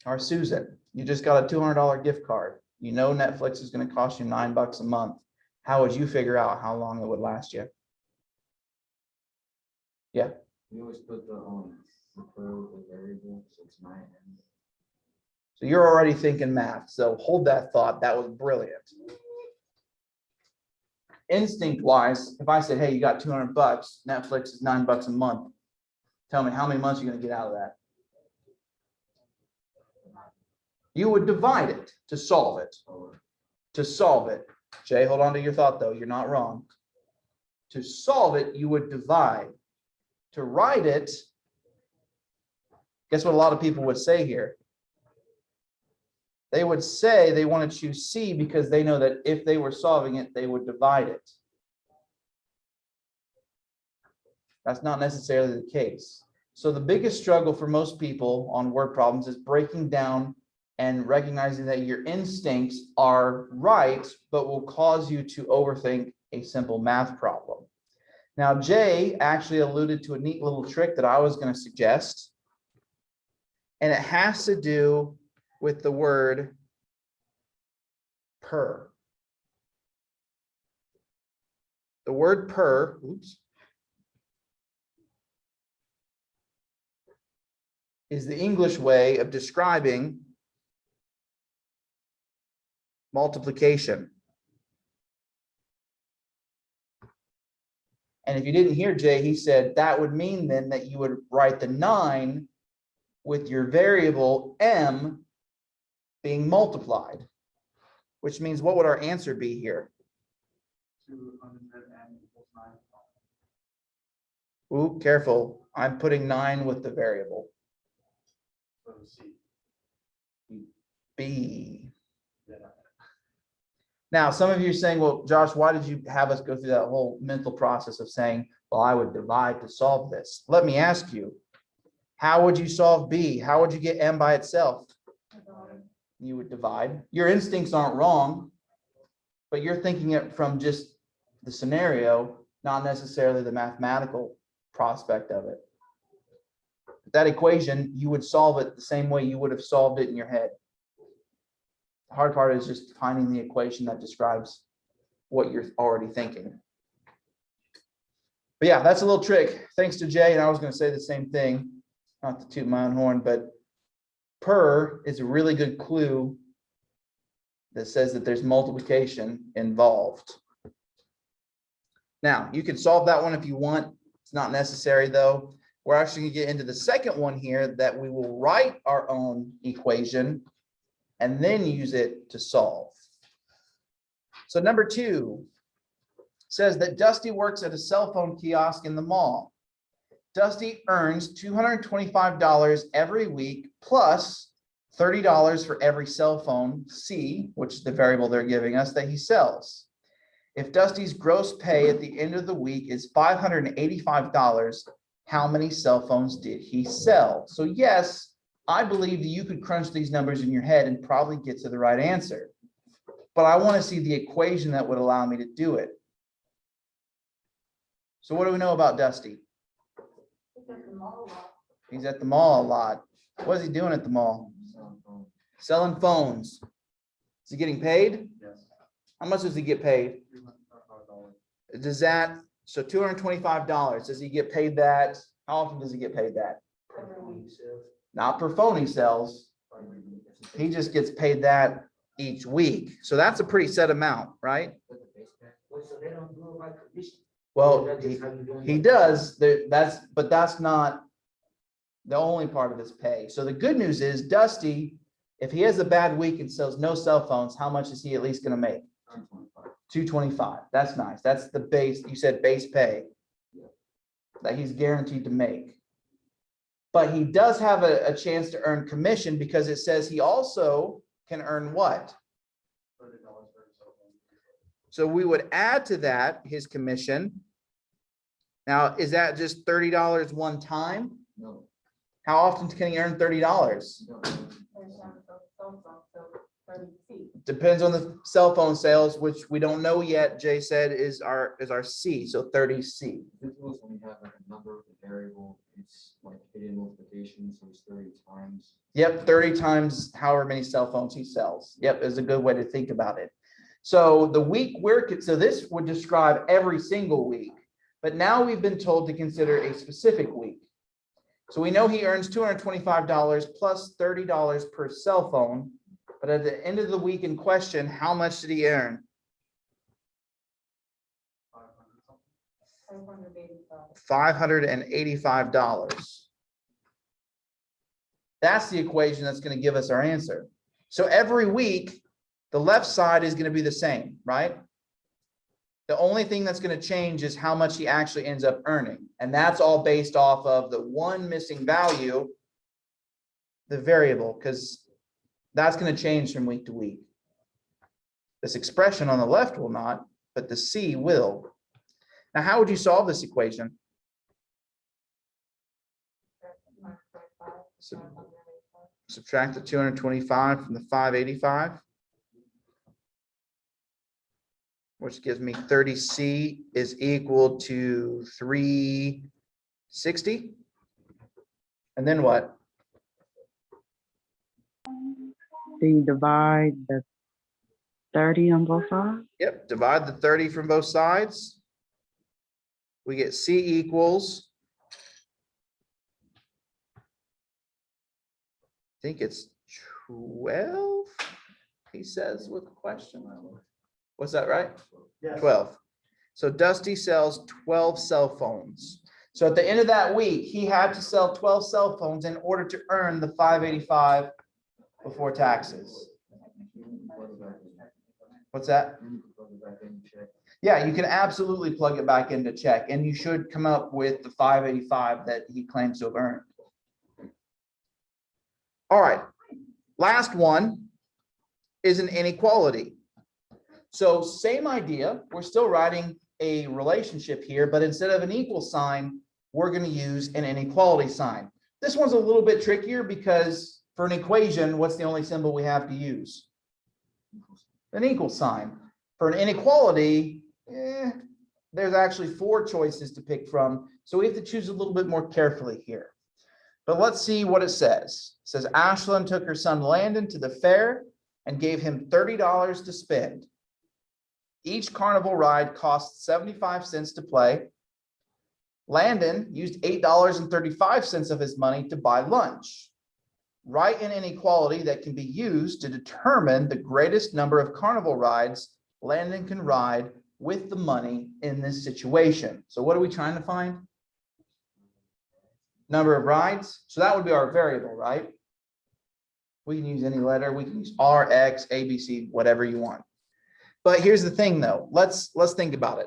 are Susan. You just got a $200 gift card. You know Netflix is going to cost you $9 a month. How would you figure out how long it would last you? Yeah. You always put the pro or variable, so it's 9 and. So you're already thinking math. So hold that thought. That was brilliant. Instinct wise, if I said, hey, you got $200, Netflix is $9 a month. Tell me how many months you're going to get out of that. You would divide it to solve it. To solve it. Jay, hold on to your thought though. You're not wrong. To solve it, you would divide. To write it, guess what a lot of people would say here? They would say they want to choose C because they know that if they were solving it, they would divide it. That's not necessarily the case. So the biggest struggle for most people on word problems is breaking down and recognizing that your instincts are right, but will cause you to overthink a simple math problem. Now, Jay actually alluded to a neat little trick that I was going to suggest, and it has to do with the word per. The word per, is the English way of describing multiplication. And if you didn't hear Jay, he said that would mean then that you would write the 9 with your variable m being multiplied, which means what would our answer be here? 200m equals 9. Ooh, careful. I'm putting 9 with the variable. So C. B. Yeah. Now, some of you are saying, well, Josh, why did you have us go through that whole mental process of saying, well, I would divide to solve this? Let me ask you, how would you solve B? How would you get m by itself? You would divide. Your instincts aren't wrong, but you're thinking it from just the scenario, not necessarily the mathematical prospect of it. That equation, you would solve it the same way you would have solved it in your head. The hard part is just finding the equation that describes what you're already thinking. But yeah, that's a little trick. Thanks to Jay, and I was going to say the same thing, not to toot my own horn, but per is a really good clue that says that there's multiplication involved. Now, you can solve that one if you want. It's not necessary though. We're actually going to get into the second one here, that we will write our own equation and then use it to solve. So number 2 says that Dusty works at a cell phone kiosk in the mall. Dusty earns $225 every week plus $30 for every cell phone C, which is the variable they're giving us, that he sells. If Dusty's gross pay at the end of the week is $585, how many cell phones did he sell? So yes, I believe that you could crunch these numbers in your head and probably get to the right answer. But I want to see the equation that would allow me to do it. So what do we know about Dusty? It's at the mall lot. He's at the mall a lot. What is he doing at the mall? Selling phones. Is he getting paid? Yes. How much does he get paid? $325. Does that, so $225, does he get paid that? How often does he get paid that? Every week. Not per phone he sells. He just gets paid that each week. So that's a pretty set amount, right? So they don't do it by commission? Well, he does, but that's not the only part of his pay. So the good news is Dusty, if he has a bad week and sells no cell phones, how much is he at least gonna make? $225. That's nice. That's the base, you said base pay that he's guaranteed to make. But he does have a chance to earn commission because it says he also can earn what? $30 for a cell phone. So we would add to that his commission. Now, is that just $30 one time? No. How often can he earn $30? No. There's some cell phone, so 30 feet. Depends on the cell phone sales, which we don't know yet. Jay said is our C, so 30C. This was when you have like a number of the variable, it's like hidden multiplication, so it's 30 times. Yep, 30 times however many cell phones he sells. Yep, is a good way to think about it. So the week so this would describe every single week, but now we've been told to consider a specific week. So we know he earns $225 plus $30 per cell phone, but at the end of the week in question, how much did he earn? 585. $585. That's the equation that's going to give us our answer. So every week, the left side is going to be the same, right? The only thing that's going to change is how much he actually ends up earning. And that's all based off of the one missing value, the variable, because that's going to change from week to week. This expression on the left will not, but the C will. Now, how would you solve this equation? Subtract the 225 from the 585. Which gives me 30C is equal to 360. And then what? Do you divide the 30 on both sides? Yep, divide the 30 from both sides. We get C equals, I think it's 12, he says with a question. Was that right? Yes. 12. So Dusty sells 12 cell phones. So at the end of that week, he had to sell 12 cell phones in order to earn the 585 before taxes. What's that? Yeah, you can absolutely plug it back into check, and you should come up with the 585 that he claims to have earned. All right, last one is an inequality. So same idea, we're still writing a relationship here, but instead of an equal sign, we're going to use an inequality sign. This one's a little bit trickier because for an equation, what's the only symbol we have to use? An equal sign. For an inequality, there's actually 4 choices to pick from, so we have to choose a little bit more carefully here. But let's see what it says. It says Ashlyn took her son Landon to the fair and gave him $30 to spend. Each carnival ride costs 75 cents to play. Landon used $8.35 of his money to buy lunch. Write an inequality that can be used to determine the greatest number of carnival rides Landon can ride with the money in this situation. So what are we trying to find? Number of rides. So that would be our variable, right? We can use any letter. We can use R, X, A, B, C, whatever you want. But here's the thing though, let's think about it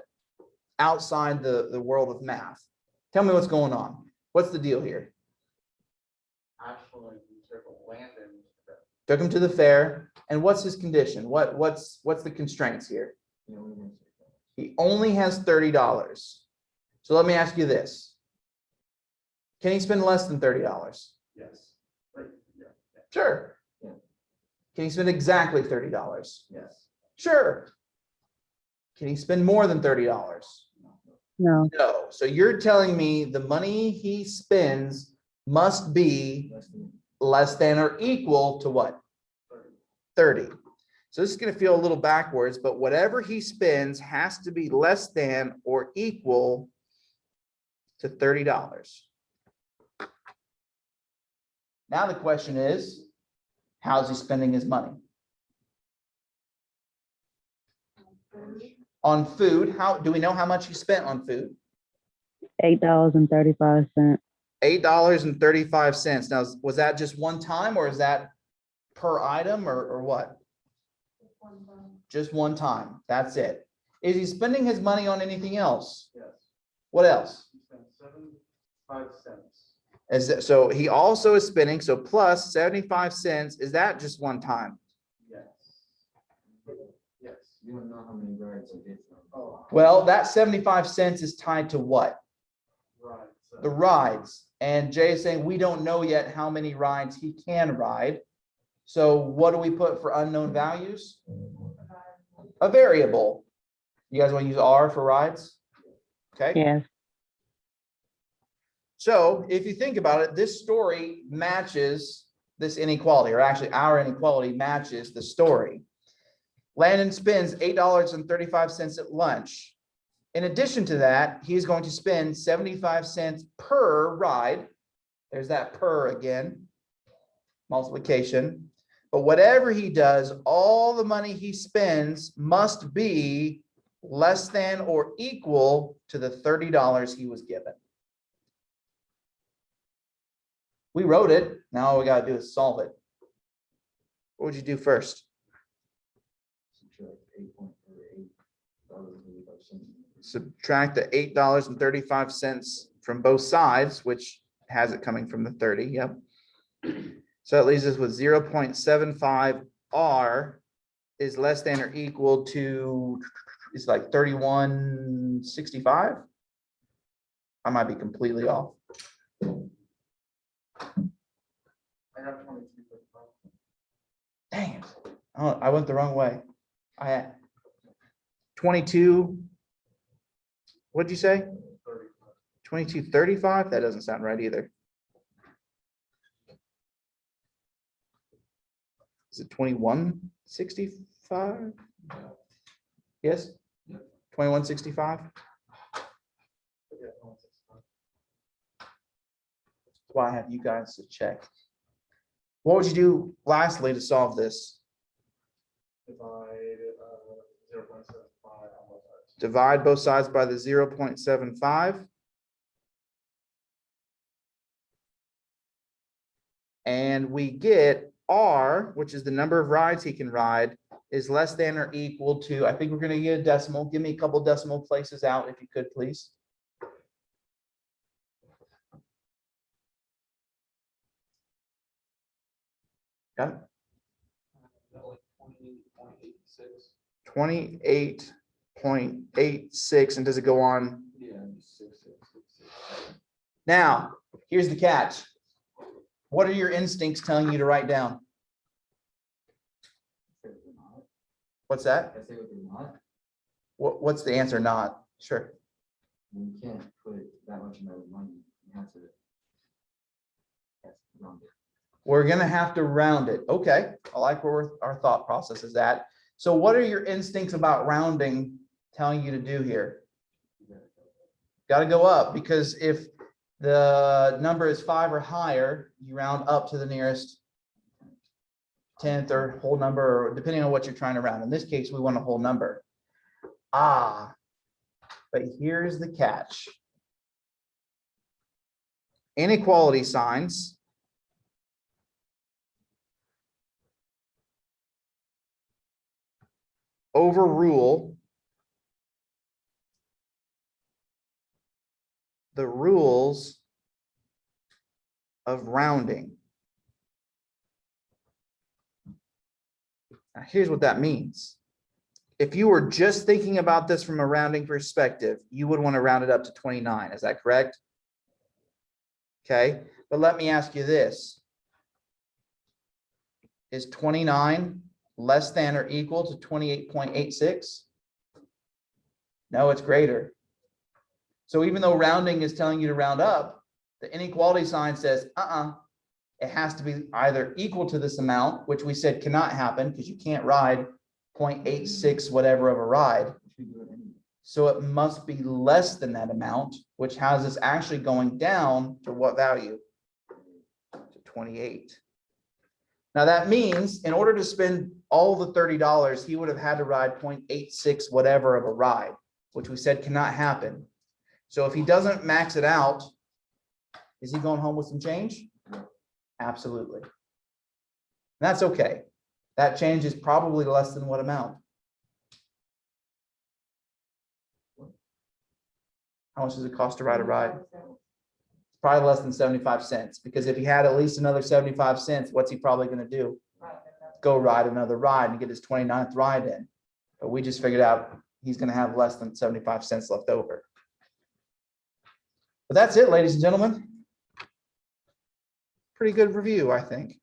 outside the world of math. Tell me what's going on. What's the deal here? Actually, we took Landon. Took him to the fair, and what's his condition? What's the constraints here? He only has $30. So let me ask you this. Can he spend less than $30? Yes. Right. Yeah. Sure. Yeah. Can he spend exactly $30? Yes. Sure. Can he spend more than $30? No, No. So you're telling me the money he spends must be Less than less than or equal to what? 30. So this is going to feel a little backwards, but whatever he spends has to be less than or equal to $30. Now the question is, how's he spending his money? On food, how do we know how much he spent on food? $8.35. $8.35. Now, was that just one time or is that per item or what? Just one time. That's it. Is he spending his money on anything else? Yes. What else? You spent 75 cents. Is that, so he also is spending, so plus 75 cents. Is that just one time? Yes. Yes. You don't know how many rides you did. Oh, Well, that 75 cents is tied to what? right. So The rides. And Jay is saying we don't know yet how many rides he can ride. So what do we put for unknown values? A variable. You guys want to use R for rides? Okay. Yes. So if you think about it, this story matches this inequality, or actually our inequality matches the story. Landon spends $8.35 at lunch. In addition to that, he's going to spend 75 cents per ride. There's that per again, multiplication. But whatever he does, all the money he spends must be less than or equal to the $30 he was given. We wrote it. Now all we got to do is solve it. What would you do first? Subtract $8.38. Subtract the $8.35 from both sides, which has it coming from the 30. Yep. So that leaves us with 0.75 R is less than or equal to, it's like 31.65. I might be completely off. I have 22.5. Dang it. Oh, I went the wrong way. I had 22. What'd you say? 22.35? That doesn't sound right either. Is it 21.65? Yes? 21.65? That's why I have you guys to check. What would you do lastly to solve this? Divide 0.75 on both sides. Divide both sides by the 0.75. And we get R, which is the number of rides he can ride, is less than or equal to, I think we're going to get a decimal. Give me a couple decimal places out if you could, please. Got it? 28.86. And does it go on? Yeah, 6.666. Now, here's the catch. What are your instincts telling you to write down? Say what they're not. What's that? I say what they're not. What's the answer? Not sure. You can't put that much amount of money. You have to. That's wrong. We're gonna have to round it. Okay, I like where our thought process is at. So what are your instincts about rounding telling you to do here? Got to go up, because if the number is 5 or higher, you round up to the nearest 10th or whole number, or depending on what you're trying to round. In this case, we want a whole number. But here's the catch. Inequality signs overrule the rules of rounding. Now, here's what that means. If you were just thinking about this from a rounding perspective, you would want to round it up to 29. Is that correct? Okay, but let me ask you this. Is 29 less than or equal to 28.86? No, it's greater. So even though rounding is telling you to round up, the inequality sign says, it has to be either equal to this amount, which we said cannot happen because you can't ride 0.86 whatever of a ride. Which we do it anyway. So it must be less than that amount, which has us actually going down to what value? To 28. Now that means in order to spend all the $30, he would have had to ride 0.86 whatever of a ride, which we said cannot happen. So if he doesn't max it out, is he going home with some change? Absolutely. That's okay. That change is probably less than what amount? How much does it cost to ride a ride? Probably less than 75 cents, because if he had at least another 75 cents, what's he probably going to do? Go ride another ride and get his 29th ride in. But we just figured out he's going to have less than 75 cents left over. But that's it, ladies and gentlemen. Pretty good review, I think.